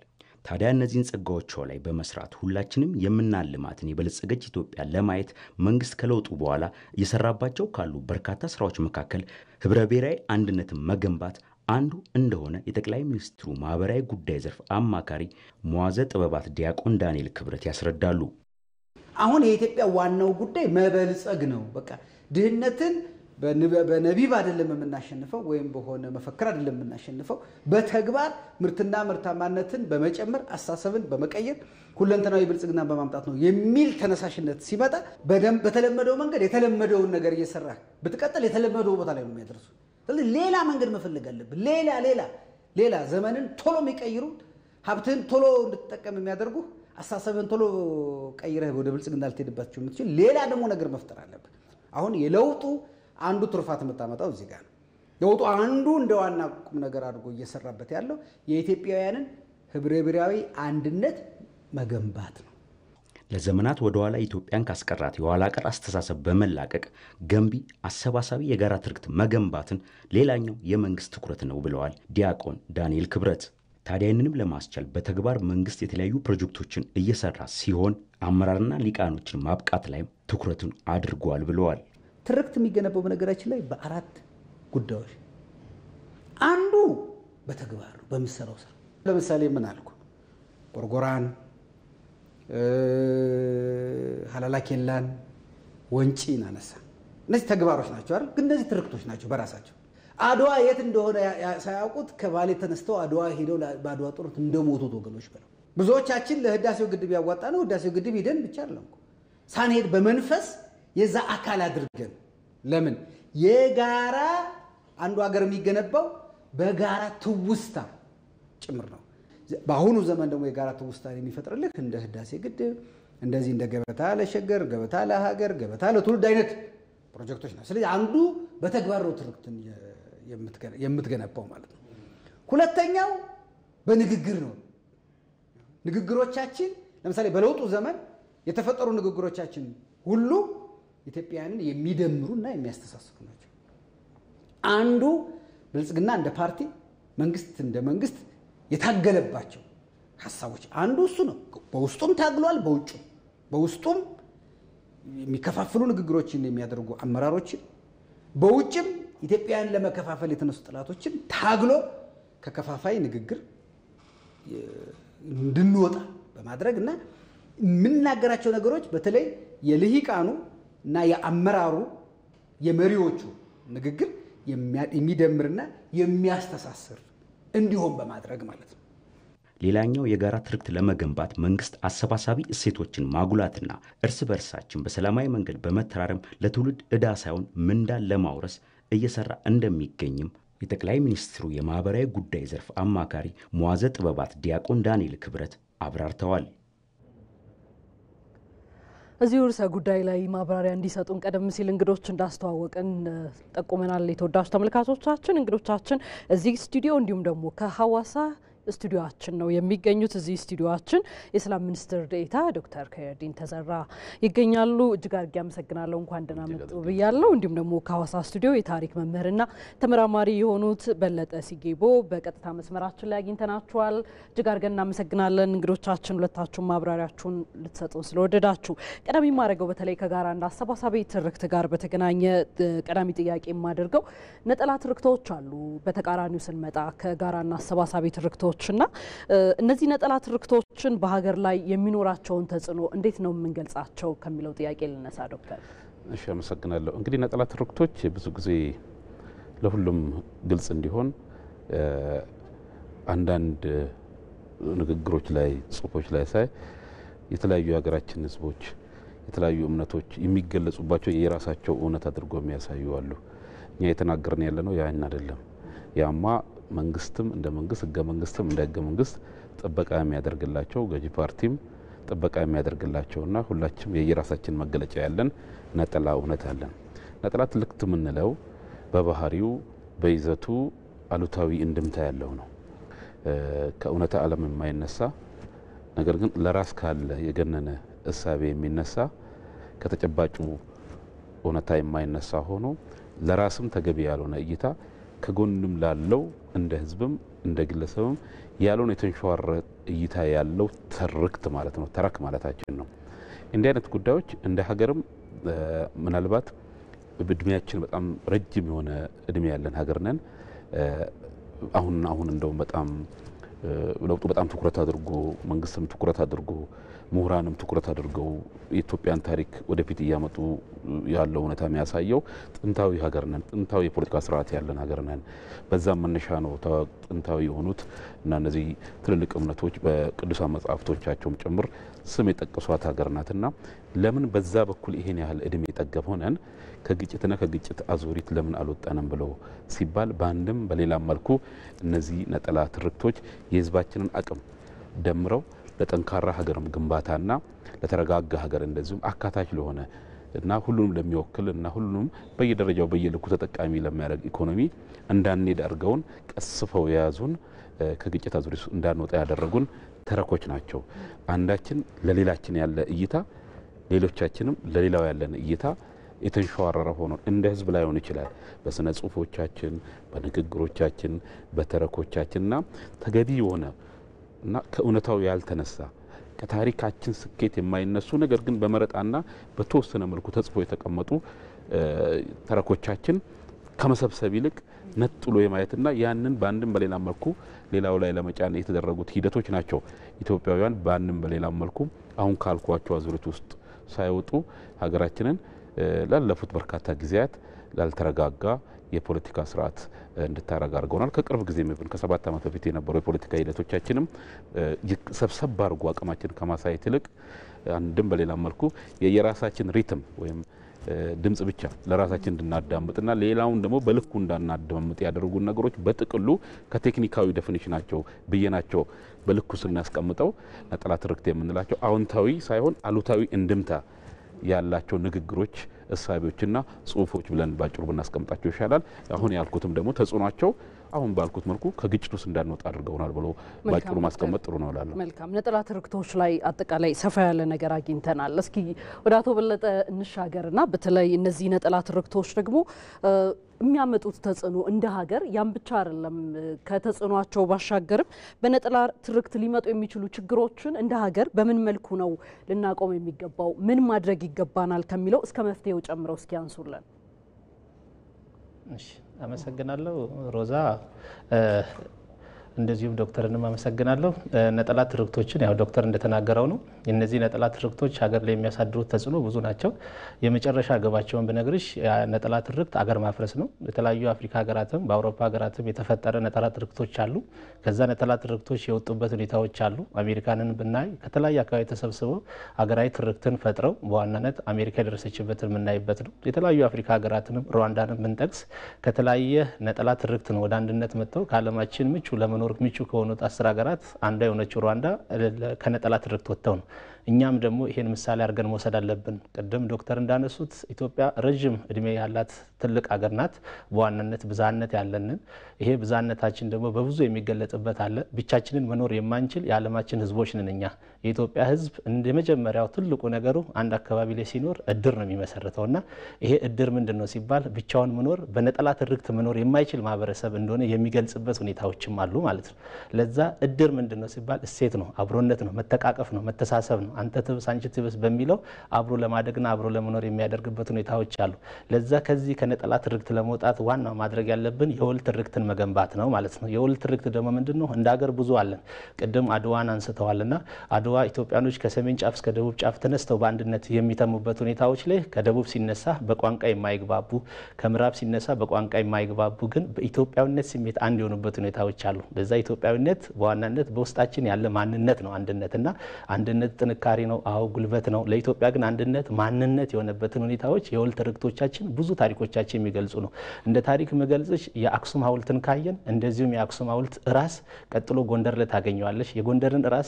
Speaker 20: ታዲያ እነዚህን ጸጋዎቿ ላይ በመስራት ሁላችንም የምናልማትን የበለጸገች ኢትዮጵያ ለማየት መንግስት ከለውጡ በኋላ እየሰራባቸው ካሉ በርካታ ስራዎች መካከል ህብረ ብሔራዊ አንድነትን መገንባት አንዱ እንደሆነ የጠቅላይ ሚኒስትሩ ማህበራዊ ጉዳይ ዘርፍ አማካሪ ሙዓዘ ጥበባት ዲያቆን ዳንኤል ክብረት ያስረዳሉ።
Speaker 4: አሁን የኢትዮጵያ ዋናው ጉዳይ መበልጸግ ነው። በቃ ድህነትን በነቢብ አይደለም የምናሸንፈው ወይም በሆነ መፈክር አይደለም የምናሸንፈው በተግባር ምርትና ምርታማነትን በመጨመር አስተሳሰብን በመቀየር ሁለንተናዊ ብልጽግናን በማምጣት ነው የሚል ተነሳሽነት ሲመጣ በደንብ በተለመደው መንገድ የተለመደውን ነገር እየሰራ ብትቀጥል የተለመደው ቦታ ላይ ነው የሚያደርሱ። ስለዚህ ሌላ መንገድ መፈለግ አለብን። ሌላ ዘመንን ቶሎ የሚቀይሩ ሀብትን ቶሎ እንድትጠቀም የሚያደርጉ አስተሳሰብን ቶሎ ቀይረህ ወደ ብልጽግና ልትሄድባቸው የምትችል ሌላ ደግሞ ነገር መፍጠር አለብን። አሁን የለውጡ አንዱ ትሩፋት የምታመጣው እዚህ ጋር ነው። ለውጡ አንዱ እንደ ዋና ቁም ነገር አድርጎ እየሰራበት ያለው የኢትዮጵያውያንን ህብረ ብሔራዊ አንድነት መገንባት ነው።
Speaker 20: ለዘመናት ወደ ኋላ ኢትዮጵያን ካስቀራት የኋላ ቀር አስተሳሰብ በመላቀቅ ገንቢ አሰባሳቢ የጋራ ትርክት መገንባትን ሌላኛው የመንግስት ትኩረት ነው ብለዋል ዲያቆን ዳንኤል ክብረት። ታዲያ ይህንንም ለማስቻል በተግባር መንግስት የተለያዩ ፕሮጀክቶችን እየሰራ ሲሆን አመራርና ሊቃኖችን ማብቃት ላይም ትኩረቱን አድርጓል ብለዋል።
Speaker 4: ትርክት የሚገነባው በነገራችን ላይ በአራት ጉዳዮች፣ አንዱ በተግባር ነው በሚሰራው ስራ። ለምሳሌ ምን አልኩ? ጎርጎራን፣ ሀላላ ኬላን፣ ወንጪን አነሳ። እነዚህ ተግባሮች ናቸው አይደል? ግን እነዚህ ትርክቶች ናቸው በራሳቸው። አድዋ የት እንደሆነ ሳያውቁት ከባሌ ተነስተው አድዋ ሄደው በአድዋ ጦርነት እንደሞቱት ወገኖች ብለው ብዙዎቻችን ለህዳሴው ግድብ ያዋጣ ነው። ህዳሴው ግድብ ሄደን ብቻ አይደለም ሳንሄድ በመንፈስ የዛ አካል አድርገን ለምን የጋራ አንዱ ሀገር የሚገነባው በጋራ ትውስታ ጭምር ነው። በአሁኑ ዘመን ደግሞ የጋራ ትውስታ የሚፈጥርልህ እንደ ህዳሴ ግድብ እንደዚህ እንደ ገበታ ለሸገር፣ ገበታ ለሀገር፣ ገበታ ለትውልድ አይነት ፕሮጀክቶች ነው። ስለዚህ አንዱ በተግባር ነው ትርክትን የምትገነባው ማለት ነው። ሁለተኛው በንግግር ነው። ንግግሮቻችን ለምሳሌ በለውጡ ዘመን የተፈጠሩ ንግግሮቻችን ሁሉ ኢትዮጵያውያንን የሚደምሩና የሚያስተሳስሩ ናቸው። አንዱ ብልጽግና እንደ ፓርቲ መንግስት እንደ መንግስት የታገለባቸው ሐሳቦች አንዱ እሱ ነው። በውስጡም ታግሏል፣ በውስጡም የሚከፋፍሉ ንግግሮችን የሚያደርጉ አመራሮችን በውጭም ኢትዮጵያን ለመከፋፈል የተነሱ ጥላቶችን ታግሎ ከከፋፋይ ንግግር እንድንወጣ በማድረግና የምንናገራቸው ነገሮች በተለይ የልሂቃኑ እና የአመራሩ የመሪዎቹ ንግግር የሚደምርና የሚያስተሳስር እንዲሆን በማድረግ ማለት ነው።
Speaker 20: ሌላኛው የጋራ ትርክት ለመገንባት መንግስት አሰባሳቢ እሴቶችን ማጉላትና እርስ በርሳችን በሰላማዊ መንገድ በመተራረም ለትውልድ ዕዳ ሳይሆን ምንዳን ለማውረስ እየሰራ እንደሚገኝም የጠቅላይ ሚኒስትሩ የማህበራዊ ጉዳይ ዘርፍ አማካሪ መዋዘ ጥበባት ዲያቆን ዳንኤል ክብረት አብራርተዋል።
Speaker 1: እዚሁ ርዕሰ ጉዳይ ላይ ማብራሪያ እንዲሰጡን ቀደም ሲል እንግዶች እንዳስተዋወቅን ጠቁመናል። የተወዳጁ ተመልካቾቻችን እንግዶቻችን እዚህ ስቱዲዮ እንዲሁም ደግሞ ከሐዋሳ ስቱዲዮአችን ነው የሚገኙት። እዚህ ስቱዲዮአችን የሰላም ሚኒስትር ዴኤታ ዶክተር ከይረዲን ተዘራ ይገኛሉ። እጅግ አድርጌ አመሰግናለሁ። እንኳን ደህና መጡ ብያለሁ። እንዲሁም ደግሞ ከሐዋሳ ስቱዲዮ የታሪክ መምህርና ተመራማሪ የሆኑት በለጠ ሲጌቦ በቀጥታ መስመራችን ላይ አግኝተናችኋል። እጅግ አድርገን እናመሰግናለን እንግዶቻችን ሁለታችሁም ማብራሪያችሁን ልትሰጡን ስለወደዳችሁ። ቀዳሚ ማድረገው በተለይ ከጋራና አሰባሳቢ ትርክት ጋር በተገናኘ ቀዳሚ ጥያቄ የማደርገው ነጠላ ትርክቶች አሉ። በተቃራኒው ስንመጣ ከጋራና አሰባሳቢ ትርክቶች እና እነዚህ ነጠላ ትርክቶችን በሀገር ላይ የሚኖራቸውን ተጽዕኖ እንዴት ነው የምንገልጻቸው ከሚለው ጥያቄ ልነሳ ዶክተር።
Speaker 18: እሺ አመሰግናለሁ። እንግዲህ ነጠላ ትርክቶች ብዙ ጊዜ ለሁሉም ግልጽ እንዲሆን አንዳንድ ንግግሮች ላይ ጽሁፎች ላይ ሳይ የተለያዩ የሀገራችን ህዝቦች የተለያዩ እምነቶች የሚገለጹባቸው የራሳቸው እውነት አድርጎ የሚያሳዩ አሉ። እኛ የተናገርን ያለ ነው ያን አይደለም። ያማ መንግስትም እንደ መንግስት ህገ መንግስትም እንደ ህገ መንግስት ጥበቃ የሚያደርግላቸው ገዢ ፓርቲም ጥበቃ የሚያደርግላቸውና ሁላችንም የየራሳችን መገለጫ ያለን ነጠላ እውነት አለን። ነጠላ ትርክት የምንለው በባህሪው በይዘቱ አሉታዊ እንድምታ ያለው ነው። ከእውነታ ዓለም የማይነሳ ነገር ግን ለራስ ካለ የገነነ እሳቤ የሚነሳ ከተጨባጩ እውነታ የማይነሳ ሆኖ ለራስም ተገቢ ያልሆነ እይታ ከጎንም ላለው እንደ ህዝብም እንደ ግለሰብም ያለውን የተንሸዋረ እይታ ያለው ትርክት ማለት ነው። ተረክ ማለታችን ነው። እንዲህ አይነት ጉዳዮች እንደ ሀገርም ምናልባት በእድሜያችን በጣም ረጅም የሆነ እድሜ ያለን ሀገር ነን። አሁን እንደውም በጣም ለውጡ በጣም ትኩረት አድርጎ መንግስትም ትኩረት አድርጎ ምሁራንም ትኩረት አድርገው የኢትዮጵያን ታሪክ ወደፊት እያመጡ ያለው ሁኔታ የሚያሳየው ጥንታዊ ሀገር ነን፣ ጥንታዊ የፖለቲካ ስርዓት ያለን ሀገር ነን። በዛም መነሻ ነው ጥንታዊ የሆኑት እና እነዚህ ትልልቅ እምነቶች በቅዱሳን መጻሕፍቶቻቸውም ጭምር ስም የጠቀሷት ሀገር ናትና ለምን በዛ በኩል ይሄን ያህል እድሜ ጠገብ ሆነን ከግጭትና ከግጭት አዙሪት ለምን አልወጣንም ብሎ ሲባል በአንድም በሌላም መልኩ እነዚህ ነጠላ ትርክቶች የህዝባችንን አቅም ደምረው ለጠንካራ ሀገር ግንባታና ለተረጋጋ ሀገር እንደዚሁም አካታች ለሆነ እና ሁሉንም ለሚወክል እና ሁሉንም በየደረጃው በየልኩ ተጠቃሚ ለሚያደርግ ኢኮኖሚ እንዳንሄድ አድርገውን ቀስፈው የያዙን ከግጭት አዙሪት እንዳንወጣ ያደረጉን ተረኮች ናቸው። አንዳችን ለሌላችን ያለ እይታ ሌሎቻችንም ለሌላው ያለን እይታ የተንሸዋረረ ሆኖ እንደ ህዝብ ላይ ሆን ይችላል። በስነ ጽሁፎቻችን፣ በንግግሮቻችን፣ በተረኮቻችንና ተገቢ የሆነ እና ከእውነታው ያልተነሳ ከታሪካችን ስኬት የማይነሱ ነገር ግን በመረጣና በተወሰነ መልኩ ተጽፎ የተቀመጡ ተረኮቻችን ከመሰብሰብ ይልቅ ነጥሎ የማየትና ያንን በአንድም በሌላ መልኩ ሌላው ላይ ለመጫን የተደረጉት ሂደቶች ናቸው። ኢትዮጵያውያን በአንድም በሌላ መልኩ አሁን ካልኳቸው አዙሪት ውስጥ ሳይወጡ ሀገራችንን ላለፉት በርካታ ጊዜያት ላልተረጋጋ የፖለቲካ ስርዓት እንድታረጋ አድርገውናል። ከቅርብ ጊዜ ምብን ከ7 ዓመት በፊት የነበሩ የፖለቲካ ሂደቶቻችንም ሰብሰብ አድርጎ አቅማችን ከማሳየት ይልቅ አንድም በሌላ መልኩ የራሳችን ሪትም ወይም ድምጽ ብቻ ለራሳችን እንድናዳምጥና ሌላውን ደግሞ በልኩ እንዳናዳምጥ ያደረጉ ነገሮች በጥቅሉ ከቴክኒካዊ ዴፊኒሽናቸው ብየናቸው በልኩ ስናስቀምጠው ነጠላ ትርክት የምንላቸው አዎንታዊ ሳይሆን አሉታዊ እንድምታ ያላቸው ንግግሮች፣ እሳቤዎችና ጽሁፎች ብለን ባጭሩ ብናስቀምጣቸው ይሻላል። አሁን ያልኩትም ደግሞ ተጽዕኗቸው አሁን ባልኩት መልኩ ከግጭት ውስጥ እንዳንወጣ አድርገውናል ብሎ ባጭሩ ማስቀመጥ ጥሩ ነው እላለሁ።
Speaker 1: መልካም። ነጠላ ትርክቶች ላይ አጠቃላይ ሰፋ ያለ ነገር አግኝተናል። እስኪ ወደ አቶ በለጠ እንሻገርና በተለይ እነዚህ ነጠላ ትርክቶች ደግሞ የሚያመጡት ተጽዕኖ እንደ ሀገር ያን ብቻ አይደለም። ከተጽዕኗቸው ባሻገርም በነጠላ ትርክት ሊመጡ የሚችሉ ችግሮችን እንደ ሀገር በምን መልኩ ነው ልናቆም የሚገባው፣ ምን ማድረግ ይገባናል ከሚለው እስከ መፍትሄው ጨምረው እስኪ ያንሱልን።
Speaker 21: እሺ፣ አመሰግናለሁ ሮዛ። እንደዚሁም ዶክተርንም አመሰግናለሁ። ነጠላ ትርክቶችን ያው ዶክተር እንደተናገረው ነው። እነዚህ ነጠላ ትርክቶች ሀገር ላይ የሚያሳድሩት ተጽዕኖ ብዙ ናቸው። የመጨረሻ ገባቸውን ብነግርሽ ነጠላ ትርክት አገር ማፍረስ ነው። የተለያዩ አፍሪካ ሀገራትም በአውሮፓ ሀገራትም የተፈጠረ ነጠላ ትርክቶች አሉ። ከዛ ነጠላ ትርክቶች የወጡበት ሁኔታዎች አሉ። አሜሪካንን ብናይ ከተለያየ አካባቢ ተሰብስበው ሀገራዊ ትርክትን ፈጥረው በዋናነት አሜሪካ የደረሰችበትን የምናይበት ነው። የተለያዩ አፍሪካ ሀገራትንም ሩዋንዳንም ብንጠቅስ ከተለያየ ነጠላ ትርክት ነው ወደ አንድነት መጥተው ከዓለማችን ምቹ ለመኖር ምቹ ከሆኑት 10 ሀገራት አንዷ የሆነችው ሩዋንዳ ከነጠላ ትርክት ወጥተው ነው። እኛም ደግሞ ይሄን ምሳሌ አድርገን መውሰድ አለብን። ቅድም ዶክተር እንዳነሱት ኢትዮጵያ ረጅም እድሜ ያላት ትልቅ ሀገር ናት። በዋናነት ብዛነት ያለንን ይሄ ብዛነታችን ደግሞ በብዙ የሚገለጽበት አለ። ብቻችንን መኖር የማንችል የዓለማችን ህዝቦች ነን እኛ። የኢትዮጵያ ህዝብ እንደ መጀመሪያው ትልቁ ነገሩ አንድ አካባቢ ላይ ሲኖር እድር ነው የሚመሰርተውና ይሄ እድር ምንድነው ሲባል ብቻውን መኖር በነጠላ ትርክት መኖር የማይችል ማህበረሰብ እንደሆነ የሚገልጽበት ሁኔታዎችም አሉ ማለት ነው። ለዛ እድር ምንድነው ሲባል እሴት ነው፣ አብሮነት ነው፣ መተቃቀፍ ነው፣ መተሳሰብ ነው። አንተ ትብስ አንቺ ትብስ በሚለው አብሮ ለማደግና አብሮ ለመኖር የሚያደርግበት ሁኔታዎች አሉ። ለዛ ከዚህ ከነጠላ ትርክት ለመውጣት ዋናው ማድረግ ያለብን የወል ትርክትን መገንባት ነው ማለት ነው። የወል ትርክት ደግሞ ምንድነው? እንደ ሀገር ብዙ አለን። ቅድም አድዋን አንስተዋልና አድዋ ኢትዮጵያኖች ከሰሜን ጫፍ እስከ ደቡብ ጫፍ ተነስተው በአንድነት የሚተሙበት ሁኔታዎች ላይ ከደቡብ ሲነሳ በቋንቋ የማይግባቡ ከምዕራብ ሲነሳ በቋንቋ የማይግባቡ ግን በኢትዮጵያዊነት ስሜት አንድ የሆኑበት ሁኔታዎች አሉ። ለዛ ኢትዮጵያዊነት በዋናነት በውስጣችን ያለ ማንነት ነው። አንድነትና አንድነት ጥንካሬ ነው። አዎ ጉልበት ነው። ለኢትዮጵያ ግን አንድነት ማንነት የሆነበትን ሁኔታዎች የወል ትርክቶቻችን ብዙ ታሪኮቻችን የሚገልጹ ነው። እንደ ታሪክ መገልጽሽ የአክሱም ሐውልትን ካየን እንደዚሁም የአክሱም ሐውልት ራስ ቀጥሎ ጎንደር ላይ ታገኘዋለሽ። የጎንደርን ራስ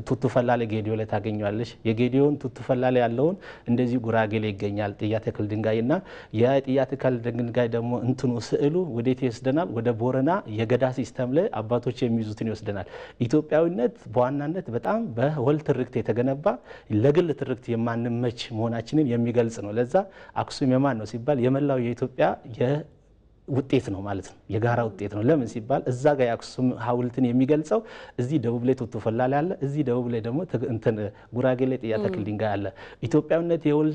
Speaker 21: ቱቱፈላ ላይ ጌዲዮ ላይ ታገኘዋለሽ። የጌዲዮን ቱቱፈላ ላይ ያለውን እንደዚሁ ጉራጌ ላይ ይገኛል። ጥያ ተክል ድንጋይና የጥያ ተክል ድንጋይ ደግሞ እንትኑ ስዕሉ ወዴት ይወስደናል? ወደ ቦረና የገዳ ሲስተም ላይ አባቶች የሚይዙትን ይወስደናል። ኢትዮጵያዊነት በዋናነት በጣም በወል ትርክት የተገነባ ለግል ትርክት የማንመች መሆናችንን የሚገልጽ ነው። ለዛ አክሱም የማን ነው ሲባል የመላው የኢትዮጵያ ውጤት ነው ማለት ነው። የጋራ ውጤት ነው። ለምን ሲባል እዛ ጋር የአክሱም ሐውልትን የሚገልጸው እዚህ ደቡብ ላይ ቱቱ ፈላላ አለ፣ እዚህ ደቡብ ላይ ደግሞ እንትን ጉራጌ ላይ ጥያ ተክል ድንጋይ አለ። ኢትዮጵያዊነት የወል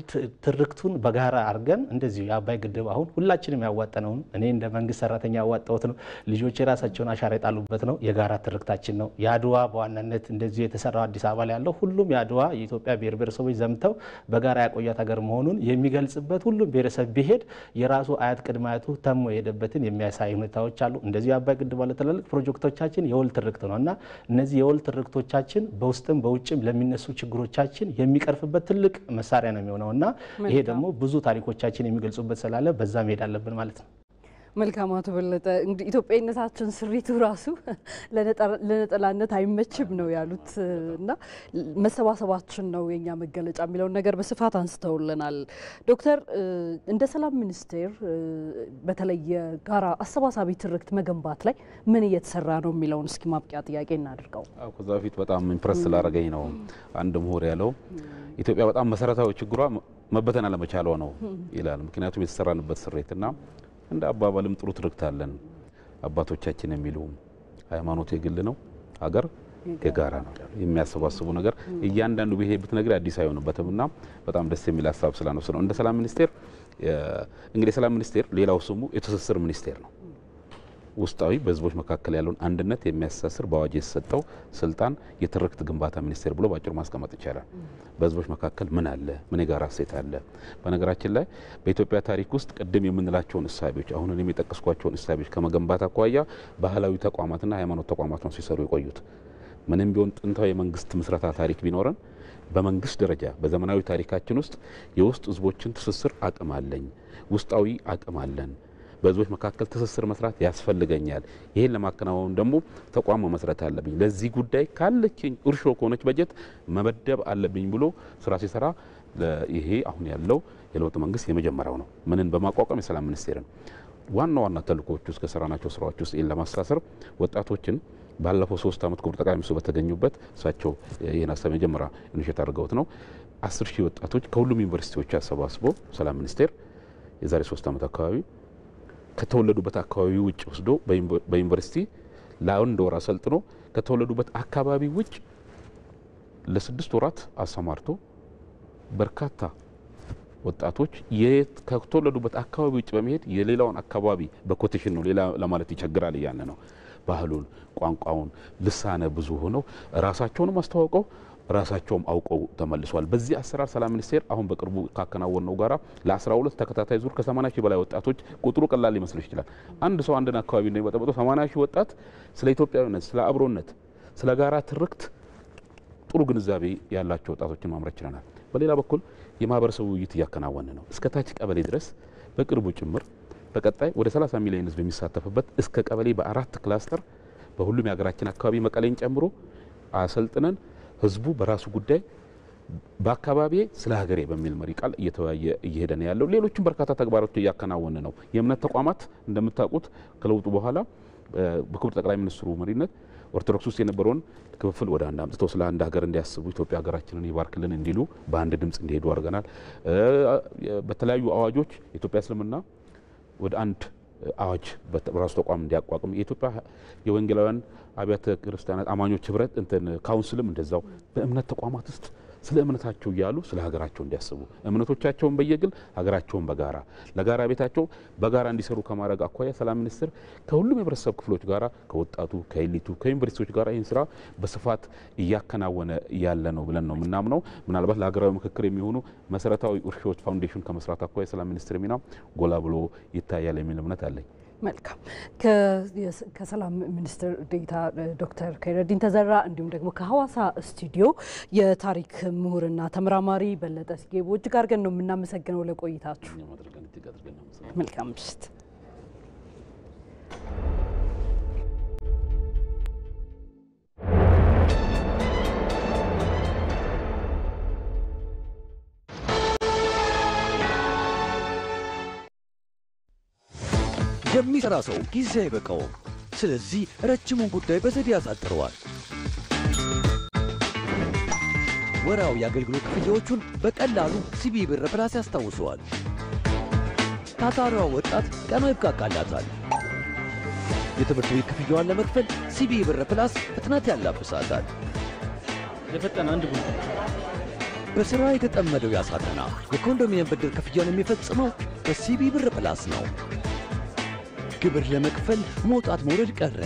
Speaker 21: ትርክቱን በጋራ አድርገን እንደዚሁ የአባይ ግድብ አሁን ሁላችንም ያዋጠነውን እኔ እንደ መንግስት ሰራተኛ ያዋጣሁት ነው። ልጆች የራሳቸውን አሻራ የጣሉበት ነው። የጋራ ትርክታችን ነው። የአድዋ በዋናነት እንደዚሁ የተሰራው አዲስ አበባ ላይ ያለው ሁሉም የአድዋ የኢትዮጵያ ብሔር ብሔረሰቦች ዘምተው በጋራ ያቆያት ሀገር መሆኑን የሚገልጽበት ሁሉም ብሔረሰብ ቢሄድ የራሱ አያት ቅድመ አያቱ ተሞ የሄደበትን የሚያሳይ ሁኔታዎች አሉ። እንደዚህ የአባይ ግድብ ባለ ትላልቅ ፕሮጀክቶቻችን የወል ትርክት ነው እና እነዚህ የወል ትርክቶቻችን በውስጥም በውጭም ለሚነሱ ችግሮቻችን የሚቀርፍበት ትልቅ መሳሪያ ነው የሚሆነው እና ይሄ ደግሞ ብዙ ታሪኮቻችን የሚገልጹበት ስላለ በዛ መሄድ አለብን ማለት ነው።
Speaker 1: መልካም አቶ በለጠ እንግዲህ ኢትዮጵያዊነታችን ስሪቱ ራሱ ለነጠላነት አይመችም ነው ያሉት እና መሰባሰባችን ነው የኛ መገለጫ የሚለውን ነገር በስፋት አንስተውልናል። ዶክተር እንደ ሰላም ሚኒስቴር በተለይ የጋራ አሰባሳቢ ትርክት መገንባት ላይ ምን እየተሰራ ነው የሚለውን እስኪ ማብቂያ ጥያቄ እናድርገው።
Speaker 18: ከዛ በፊት በጣም ኢምፕረስ ስላደረገኝ ነው አንድ ምሁር ያለው ኢትዮጵያ በጣም መሰረታዊ ችግሯ መበተን አለመቻሏ ነው ይላል። ምክንያቱም የተሰራንበት ስሬትና እንደ አባባልም ጥሩ ትርክት አለን። አባቶቻችን የሚሉ ሃይማኖት የግል ነው፣ ሀገር የጋራ ነው የሚያሰባስቡ ነገር እያንዳንዱ ብሄ ብትነግር አዲስ አይሆንበትምና በጣም ደስ የሚል ሀሳብ ስላነሱ ነው። እንደ ሰላም ሚኒስቴር እንግዲህ ሰላም ሚኒስቴር ሌላው ስሙ የትስስር ሚኒስቴር ነው። ውስጣዊ በህዝቦች መካከል ያለውን አንድነት የሚያስተሳስር በአዋጅ የተሰጠው ስልጣን የትርክት ግንባታ ሚኒስቴር ብሎ ባጭሩ ማስቀመጥ ይቻላል። በህዝቦች መካከል ምን አለ? ምን የጋራ እሴት አለ? በነገራችን ላይ በኢትዮጵያ ታሪክ ውስጥ ቅድም የምንላቸውን እሳቤዎች አሁን እኔም የጠቀስኳቸውን እሳቤዎች ከመገንባት አኳያ ባህላዊ ተቋማትና ሃይማኖት ተቋማት ነው ሲሰሩ የቆዩት። ምንም ቢሆን ጥንታዊ የመንግስት ምስረታ ታሪክ ቢኖረን በመንግስት ደረጃ በዘመናዊ ታሪካችን ውስጥ የውስጥ ህዝቦችን ትስስር አቅም አለኝ፣ ውስጣዊ አቅም አለን፣ በህዝቦች መካከል ትስስር መስራት ያስፈልገኛል። ይሄን ለማከናወን ደግሞ ተቋም መስራት አለብኝ። ለዚህ ጉዳይ ካለችኝ እርሾ ከሆነች በጀት መመደብ አለብኝ ብሎ ስራ ሲሰራ ይሄ አሁን ያለው የለውጥ መንግስት የመጀመሪያው ነው። ምንን በማቋቋም የሰላም ሚኒስቴርን ዋና ተልእኮዎች ውስጥ ከሰራናቸው ስራዎች ውስጥ ይሄን ለማስተሳሰር ወጣቶችን ባለፈው 3 አመት ክቡር ጠቅላይ ሚኒስትሩ በተገኙበት እሳቸው ይሄን ሀሳብ መጀመሪያ ኢኒሼት አድርገውት ነው 10,000 ወጣቶች ከሁሉም ዩኒቨርሲቲዎች አሰባስቦ ሰላም ሚኒስቴር የዛሬ 3 አመት አካባቢ ከተወለዱበት አካባቢ ውጭ ወስዶ በዩኒቨርሲቲ ለአንድ ወር አሰልጥኖ ከተወለዱበት አካባቢ ውጭ ለ6 ወራት አሰማርቶ በርካታ ወጣቶች ከተወለዱበት አካባቢ ውጭ በመሄድ የሌላውን አካባቢ በኮቴሽን ነው ሌላ ለማለት ይቸግራል እያለ ነው ባህሉን፣ ቋንቋውን፣ ልሳነ ብዙ ሆነው ራሳቸውንም አስተዋውቀው ራሳቸውም አውቀው ተመልሷል። በዚህ አሰራር ሰላም ሚኒስቴር አሁን በቅርቡ ካከናወነው ጋራ ለ12 ተከታታይ ዙር ከ80,000 በላይ ወጣቶች ቁጥሩ ቀላል ሊመስል ይችላል። አንድ ሰው አንድን አካባቢ ነው የሚበጠበጠው 80,000 ወጣት ስለ ኢትዮጵያዊነት፣ ስለ አብሮነት፣ ስለ ጋራ ትርክት ጥሩ ግንዛቤ ያላቸው ወጣቶችን ማምረት ችለናል። በሌላ በኩል የማህበረሰቡ ውይይት እያከናወነ ነው እስከ ታች ቀበሌ ድረስ በቅርቡ ጭምር በቀጣይ ወደ 30 ሚሊዮን ህዝብ የሚሳተፍበት እስከ ቀበሌ በ4 ክላስተር በሁሉም የሀገራችን አካባቢ መቀሌን ጨምሮ አሰልጥነን ህዝቡ በራሱ ጉዳይ በአካባቢ ስለ ሀገሬ በሚል መሪ ቃል እየተወያየ እየሄደ ነው ያለው። ሌሎችም በርካታ ተግባሮች እያከናወነ ነው። የእምነት ተቋማት እንደምታውቁት ከለውጡ በኋላ በክቡር ጠቅላይ ሚኒስትሩ መሪነት ኦርቶዶክስ ውስጥ የነበረውን ክፍፍል ወደ አንድ አምጥተው ስለ አንድ ሀገር እንዲያስቡ ኢትዮጵያ ሀገራችንን ይባርክልን እንዲሉ በአንድ ድምጽ እንዲሄዱ አድርገናል። በተለያዩ አዋጆች የኢትዮጵያ እስልምና ወደ አንድ አዋጅ በራሱ ተቋም እንዲያቋቁም የኢትዮጵያ የወንጌላውያን አብያተ ክርስቲያናት አማኞች ህብረት ካውንስልም እንደዛው በእምነት ተቋማት ውስጥ ስለ እምነታቸው እያሉ ስለ ሀገራቸው እንዲያስቡ እምነቶቻቸውን በየግል ሀገራቸውን በጋራ ለጋራ ቤታቸው በጋራ እንዲሰሩ ከማድረግ አኳያ ሰላም ሚኒስቴር ከሁሉም የህብረተሰብ ክፍሎች ጋራ ከወጣቱ፣ ከኤሊቱ፣ ከዩኒቨርሲቲዎች ጋራ ይህን ስራ በስፋት እያከናወነ ያለ ነው ብለን ነው የምናምነው። ምናልባት ለሀገራዊ ምክክር የሚሆኑ መሰረታዊ እርሾች ፋውንዴሽን ከመስራት አኳያ ሰላም ሚኒስቴር ሚና ጎላ ብሎ ይታያል የሚል እምነት አለኝ።
Speaker 1: መልካም ከሰላም ሚኒስትር ዴኤታ ዶክተር ከይረዲን ተዘራ እንዲሁም ደግሞ ከሐዋሳ ስቱዲዮ የታሪክ ምሁርና ተመራማሪ በለጠ ሲጌቦ እጅግ አድርገን ነው የምናመሰግነው ለቆይታችሁ። መልካም ምሽት።
Speaker 3: የሚሰራ ሰው ጊዜ አይበቃውም። ስለዚህ ረጅሙን ጉዳይ በዘዴ ያሳጥረዋል። ወራዊ የአገልግሎት ክፍያዎቹን በቀላሉ ሲቢ ብር ፕላስ ያስታውሰዋል። ታታሪዋ ወጣት ቀኗ ይብቃቃላታል። የትምህርት ቤት ክፍያዋን ለመክፈል ሲቢኢ ብር ፕላስ ፍጥነት ያላብሳታል።
Speaker 5: የፈጠነ አንድ ቡና
Speaker 3: በሥራ የተጠመደው ያሳተና የኮንዶሚኒየም ብድር ክፍያን የሚፈጽመው በሲቢኢ ብር ፕላስ ነው። ግብር ለመክፈል መውጣት መውረድ ቀረ።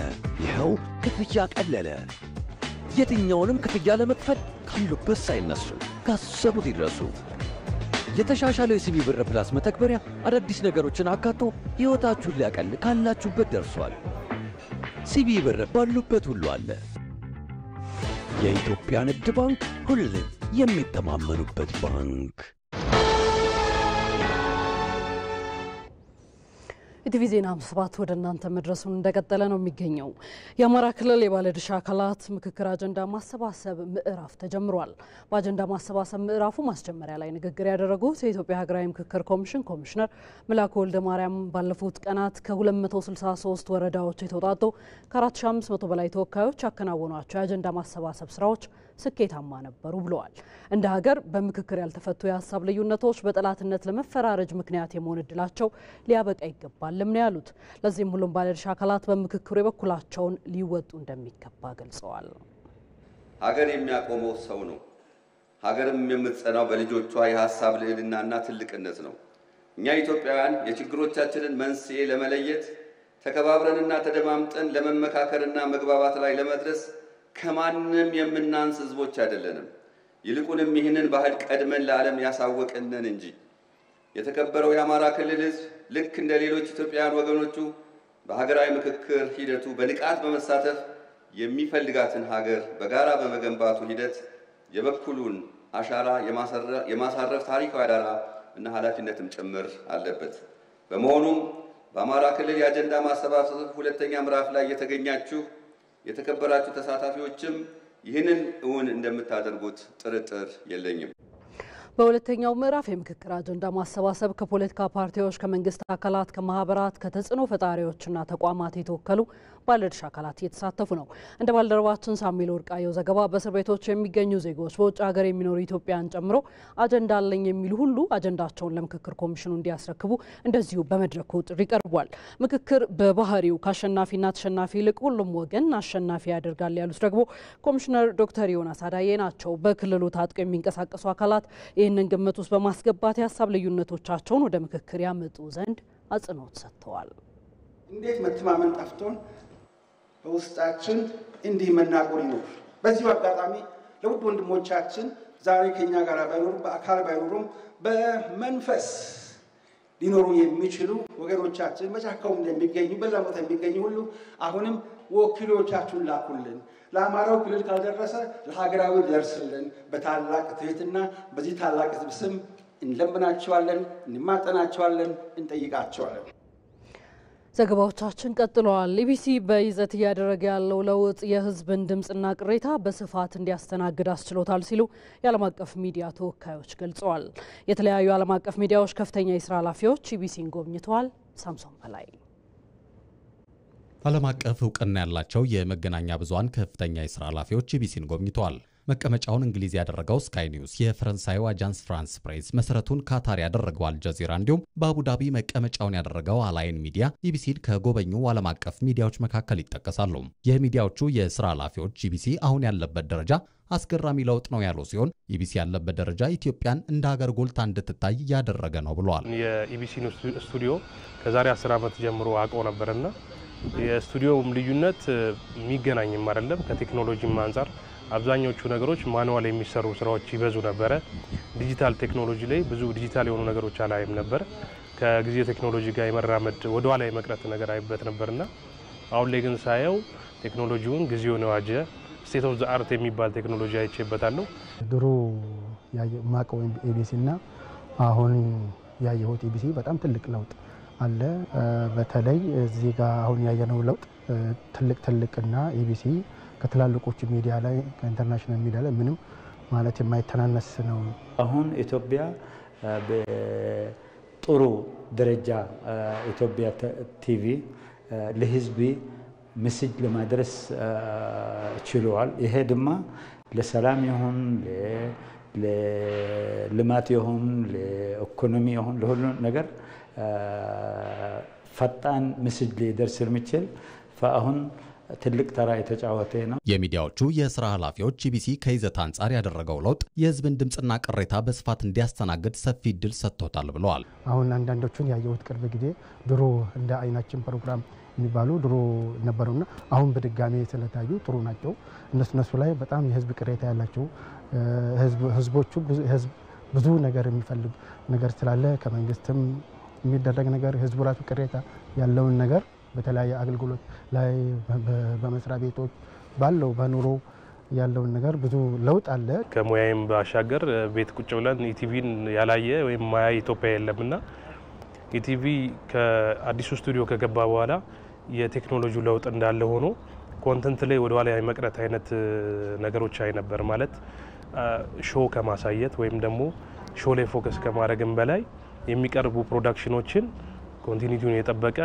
Speaker 3: ይኸው ክፍያ ቀለለ። የትኛውንም ክፍያ ለመክፈል ካሉበት ሳይነሱ ካሰቡት ይድረሱ። የተሻሻለው የሲቢኢ ብር ፕላስ መተግበሪያ አዳዲስ ነገሮችን አካቶ ሕይወታችሁን ሊያቀል ካላችሁበት ደርሷል። ሲቢኢ ብር ባሉበት ሁሉ አለ። የኢትዮጵያ ንግድ ባንክ ሁሌም የሚተማመኑበት ባንክ።
Speaker 1: ኢቲቪ ዜና 57 ወደ እናንተ መድረሱን እንደቀጠለ ነው የሚገኘው። የአማራ ክልል የባለድርሻ አካላት ምክክር አጀንዳ ማሰባሰብ ምዕራፍ ተጀምሯል። በአጀንዳ ማሰባሰብ ምዕራፉ ማስጀመሪያ ላይ ንግግር ያደረጉት የኢትዮጵያ ሀገራዊ ምክክር ኮሚሽን ኮሚሽነር መላኩ ወልደ ማርያም ባለፉት ቀናት ከ263 ወረዳዎች የተውጣጡ ከ4500 በላይ ተወካዮች ያከናወኗቸው የአጀንዳ ማሰባሰብ ስራዎች ስኬታማ ነበሩ ብለዋል። እንደ ሀገር በምክክር ያልተፈቱ የሀሳብ ልዩነቶች በጠላትነት ለመፈራረጅ ምክንያት የመሆን እድላቸው ሊያበቃ ይገባልም ነው ያሉት። ለዚህም ሁሉም ባለድርሻ አካላት በምክክሩ የበኩላቸውን ሊወጡ እንደሚገባ ገልጸዋል።
Speaker 22: ሀገር የሚያቆመው ሰው ነው። ሀገርም የምትጸናው በልጆቿ የሀሳብ ልዕልናና ትልቅነት ነው። እኛ ኢትዮጵያውያን የችግሮቻችንን መንስኤ ለመለየት ተከባብረንና ተደማምጠን ለመመካከርና መግባባት ላይ ለመድረስ ከማንም የምናንስ ህዝቦች አይደለንም። ይልቁንም ይህንን ባህል ቀድመን ለዓለም ያሳወቅነን እንጂ። የተከበረው የአማራ ክልል ህዝብ ልክ እንደ ሌሎች ኢትዮጵያውያን ወገኖቹ በሀገራዊ ምክክር ሂደቱ በንቃት በመሳተፍ የሚፈልጋትን ሀገር በጋራ በመገንባቱ ሂደት የበኩሉን አሻራ የማሳረፍ ታሪካዊ አደራ እና ኃላፊነትም ጭምር አለበት። በመሆኑም በአማራ ክልል የአጀንዳ ማሰባሰብ ሁለተኛ ምዕራፍ ላይ የተገኛችሁ የተከበራችሁ ተሳታፊዎችም ይህንን እውን እንደምታደርጉት ጥርጥር የለኝም።
Speaker 1: በሁለተኛው ምዕራፍ የምክክር አጀንዳ ማሰባሰብ ከፖለቲካ ፓርቲዎች፣ ከመንግስት አካላት፣ ከማህበራት፣ ከተጽዕኖ ፈጣሪዎችና ተቋማት የተወከሉ ባለድርሻ አካላት እየተሳተፉ ነው። እንደ ባልደረባችን ሳሙኤል ወርቃየው ዘገባ በእስር ቤቶች የሚገኙ ዜጎች በውጭ ሀገር የሚኖሩ ኢትዮጵያን ጨምሮ አጀንዳ አለኝ የሚሉ ሁሉ አጀንዳቸውን ለምክክር ኮሚሽኑ እንዲያስረክቡ እንደዚሁ በመድረኩ ጥሪ ቀርቧል። ምክክር በባህሪው ከአሸናፊና ተሸናፊ ይልቅ ሁሉም ወገን አሸናፊ ያደርጋል ያሉት ደግሞ ኮሚሽነር ዶክተር ዮናስ አዳዬ ናቸው። በክልሉ ታጥቀው የሚንቀሳቀሱ አካላት ይህንን ግምት ውስጥ በማስገባት የሀሳብ ልዩነቶቻቸውን ወደ ምክክር ያመጡ ዘንድ አጽንኦት ሰጥተዋል።
Speaker 23: እንዴት መተማመን ጠፍቶን በውስጣችን እንዲህ መናቆር ይኖር። በዚሁ አጋጣሚ ለውድ ወንድሞቻችን ዛሬ ከኛ ጋር ባይኖሩ በአካል ባይኖሩም በመንፈስ ሊኖሩ የሚችሉ ወገኖቻችን በጫካውም የሚገኙ በዛ ቦታ የሚገኙ ሁሉ አሁንም ወኪሎቻችሁን ላኩልን። ለአማራው ክልል ካልደረሰ ለሀገራዊ ደርስልን። በታላቅ ትህትና በዚህ ታላቅ ሕዝብ ስም እንለምናቸዋለን፣ እንማጠናቸዋለን፣ እንጠይቃቸዋለን።
Speaker 1: ዘገባዎቻችን ቀጥለዋል። ኢቢሲ በይዘት እያደረገ ያለው ለውጥ የህዝብን ድምጽና ቅሬታ በስፋት እንዲያስተናግድ አስችሎታል ሲሉ የዓለም አቀፍ ሚዲያ ተወካዮች ገልጸዋል። የተለያዩ ዓለም አቀፍ ሚዲያዎች ከፍተኛ የስራ ኃላፊዎች ኢቢሲን ጎብኝተዋል። ሳምሶን በላይ
Speaker 24: ዓለም አቀፍ እውቅና ያላቸው የመገናኛ ብዙሃን ከፍተኛ የስራ ኃላፊዎች ኢቢሲን ጎብኝተዋል። መቀመጫውን እንግሊዝ ያደረገው ስካይ ኒውስ፣ የፈረንሳዩ አጃንስ ፍራንስ ፕሬስ፣ መሰረቱን ካታር ያደረገው አልጀዚራ እንዲሁም በአቡዳቢ መቀመጫውን ያደረገው አላይን ሚዲያ ኢቢሲን ከጎበኙ ዓለም አቀፍ ሚዲያዎች መካከል ይጠቀሳሉ። የሚዲያዎቹ የስራ ኃላፊዎች ኢቢሲ አሁን ያለበት ደረጃ አስገራሚ ለውጥ ነው ያሉ ሲሆን ኢቢሲ ያለበት ደረጃ ኢትዮጵያን እንደ ሀገር ጎልታ እንድትታይ ያደረገ ነው ብለዋል።
Speaker 25: የኢቢሲ ስቱዲዮ ከዛሬ 10 ዓመት ጀምሮ አውቀው ነበርና የስቱዲዮውም ልዩነት የሚገናኝም አይደለም። ከቴክኖሎጂም አንጻር አብዛኞቹ ነገሮች ማኑዋል የሚሰሩ ስራዎች ይበዙ ነበረ። ዲጂታል ቴክኖሎጂ ላይ ብዙ ዲጂታል የሆኑ ነገሮች አላይም ነበር። ከጊዜ ቴክኖሎጂ ጋር የመራመድ ወደ ኋላ የመቅረት ነገር አይበት ነበርና አሁን ላይ ግን ሳየው ቴክኖሎጂውን ጊዜውን የዋጀ ስቴት ኦፍ ዘ አርት የሚባል ቴክኖሎጂ አይቼበታለሁ።
Speaker 26: ድሮ ማቀው ኢቢሲና አሁን ያየሁት ኢቢሲ በጣም ትልቅ ለውጥ አለ። በተለይ እዚህ ጋር አሁን ያየነው ለውጥ ትልቅና ኢቢሲ ከትላልቆቹ ሚዲያ ላይ ከኢንተርናሽናል ሚዲያ ላይ ምንም ማለት የማይተናነስ ነው።
Speaker 27: አሁን ኢትዮጵያ በጥሩ ደረጃ ኢትዮጵያ ቲቪ ለህዝብ ሜሴጅ ለማድረስ ችሏል። ይሄ ድማ ለሰላም ይሁን ለልማት ይሁን ለኢኮኖሚ ይሁን ለሁሉ ነገር ፈጣን ምስል ሊደርስ የሚችል አሁን ትልቅ ተራ የተጫወተ ነው።
Speaker 24: የሚዲያዎቹ የሥራ ኃላፊዎች ኢቢሲ ከይዘት አንጻር ያደረገው ለውጥ የህዝብን ድምጽና ቅሬታ በስፋት እንዲያስተናግድ ሰፊ እድል ሰጥቶታል ብለዋል።
Speaker 26: አሁን አንዳንዶቹን ያየሁት ቅርብ ጊዜ ድሮ እንደ አይናችን ፕሮግራም የሚባሉ ድሮ ነበሩና አሁን በድጋሚ ስለታዩ ጥሩ ናቸው። እነሱ ላይ በጣም የህዝብ ቅሬታ ያላቸው ህዝቦቹ ብዙ ነገር የሚፈልግ ነገር ስላለ ከመንግስትም የሚደረግ ነገር ህዝቡ ራሱ ቅሬታ ያለውን ነገር በተለያየ አገልግሎት ላይ በመስሪያ ቤቶች ባለው በኑሮ ያለውን ነገር ብዙ ለውጥ አለ።
Speaker 25: ከሙያም ባሻገር ቤት ቁጭ ብለን ኢቲቪን ያላየ ወይም ማያ ኢትዮጵያ የለምና ኢቲቪ ከአዲሱ ስቱዲዮ ከገባ በኋላ የቴክኖሎጂ ለውጥ እንዳለ ሆኖ ኮንተንት ላይ ወደ ኋላ የመቅረት አይነት ነገሮች አይነበር ማለት ሾው ከማሳየት ወይም ደግሞ ሾው ላይ ፎከስ ከማድረግም በላይ የሚቀርቡ ፕሮዳክሽኖችን ኮንቲኒቲውን የጠበቀ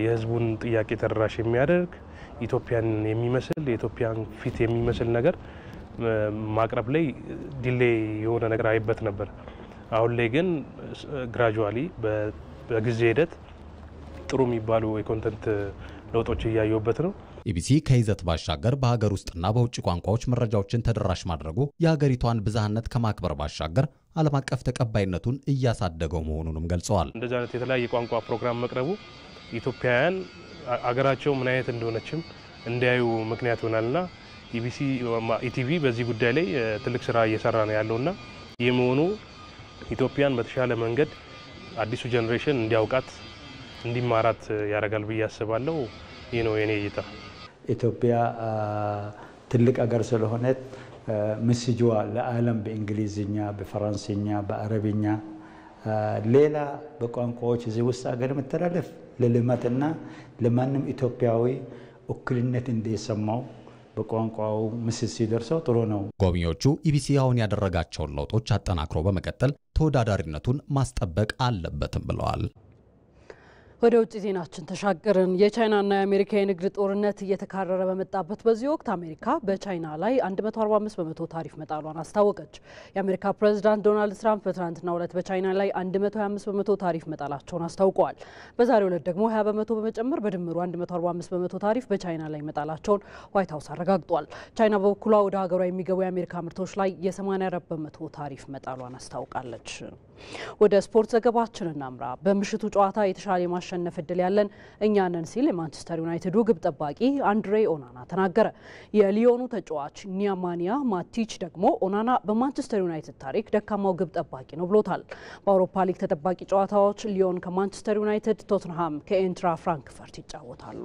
Speaker 25: የህዝቡን ጥያቄ ተደራሽ የሚያደርግ ኢትዮጵያን የሚመስል የኢትዮጵያን ፊት የሚመስል ነገር ማቅረብ ላይ ዲሌይ የሆነ ነገር አይበት ነበር። አሁን ላይ ግን ግራጁዋሊ በጊዜ ሂደት ጥሩ የሚባሉ የኮንተንት ለውጦች እያየሁበት ነው።
Speaker 24: ኢቢሲ ከይዘት ባሻገር በሀገር ውስጥና በውጭ ቋንቋዎች መረጃዎችን ተደራሽ ማድረጉ የሀገሪቷን ብዝሃነት ከማክበር ባሻገር ዓለም አቀፍ ተቀባይነቱን እያሳደገው መሆኑንም ገልጸዋል።
Speaker 25: እንደዚህ አይነት የተለያየ ቋንቋ ፕሮግራም መቅረቡ ኢትዮጵያውያን አገራቸው ምን አይነት እንደሆነችም እንዲያዩ ምክንያት ይሆናልና ኢቲቪ በዚህ ጉዳይ ላይ ትልቅ ስራ እየሰራ ነው ያለውና ይህ መሆኑ ኢትዮጵያን በተሻለ መንገድ አዲሱ ጄኔሬሽን እንዲያውቃት እንዲማራት ያደርጋል ብዬ አስባለሁ። ይህ ነው የኔ እይታ።
Speaker 27: ኢትዮጵያ ትልቅ ሀገር ስለሆነ መስጇ ለዓለም በእንግሊዝኛ፣ በፈረንሳይኛ፣ በአረብኛ ሌላ በቋንቋዎች እዚህ ውስጥ ሀገር መተላለፍ ለልማትና ለማንም ኢትዮጵያዊ እኩልነት እንዲሰማው በቋንቋው ምስል ሲደርሰው ጥሩ ነው።
Speaker 24: ጎብኚዎቹ ኢቢሲ አሁን ያደረጋቸውን ለውጦች አጠናክሮ በመቀጠል ተወዳዳሪነቱን ማስጠበቅ አለበትም ብለዋል።
Speaker 1: ወደ ውጭ ዜናችን ተሻገርን። የቻይናና የአሜሪካ የንግድ ጦርነት እየተካረረ በመጣበት በዚህ ወቅት አሜሪካ በቻይና ላይ 145% ታሪፍ መጣሏን አስታወቀች። የአሜሪካ ፕሬዝዳንት ዶናልድ ትራምፕ በትናንትናው ዕለት በቻይና ላይ 125% ታሪፍ መጣላቸውን አስታውቀዋል። በዛሬው ዕለት ደግሞ 20% በመጨመር በድምሩ 145% ታሪፍ በቻይና ላይ መጣላቸውን ዋይት ሀውስ አረጋግጧል። ቻይና በበኩሏ ወደ ሀገሯ የሚገቡ የአሜሪካ ምርቶች ላይ የ84% ታሪፍ መጣሏን አስታውቃለች። ወደ ስፖርት ዘገባችን እናምራ። በምሽቱ ጨዋታ የተሻለ የማሸነፍ እድል ያለን እኛ ነን ሲል የማንቸስተር ዩናይትዱ ግብ ጠባቂ አንድሬ ኦናና ተናገረ። የሊዮኑ ተጫዋች ኒያማኒያ ማቲች ደግሞ ኦናና በማንቸስተር ዩናይትድ ታሪክ ደካማው ግብ ጠባቂ ነው ብሎታል። በአውሮፓ ሊግ ተጠባቂ ጨዋታዎች ሊዮን ከማንቸስተር ዩናይትድ፣ ቶትንሃም ከኤንትራ ፍራንክፈርት ይጫወታሉ።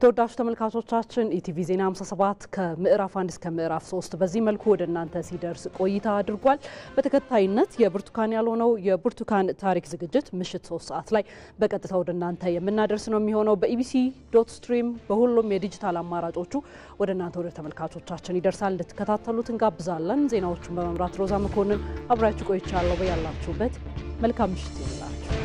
Speaker 1: ተወዳጅ ተመልካቾቻችን ኢቲቪ ዜና 57 ከምዕራፍ 1 እስከ ምዕራፍ 3 በዚህ መልኩ ወደ እናንተ ሲደርስ ቆይታ አድርጓል። በተከታይነት የብርቱካን ያልሆነው የብርቱካን ታሪክ ዝግጅት ምሽት 3 ሰዓት ላይ በቀጥታ ወደ እናንተ የምናደርስ ነው የሚሆነው። በኢቢሲ.ስትሪም በሁሉም የዲጂታል አማራጮቹ ወደ እናንተ ወደ ተመልካቾቻችን ይደርሳል። እንድትከታተሉት እንጋብዛለን። ዜናዎቹን በመምራት ሮዛ መኮንን አብራችሁ ቆይቻለሁ። በያላችሁበት መልካም ምሽት ይሁንላችሁ።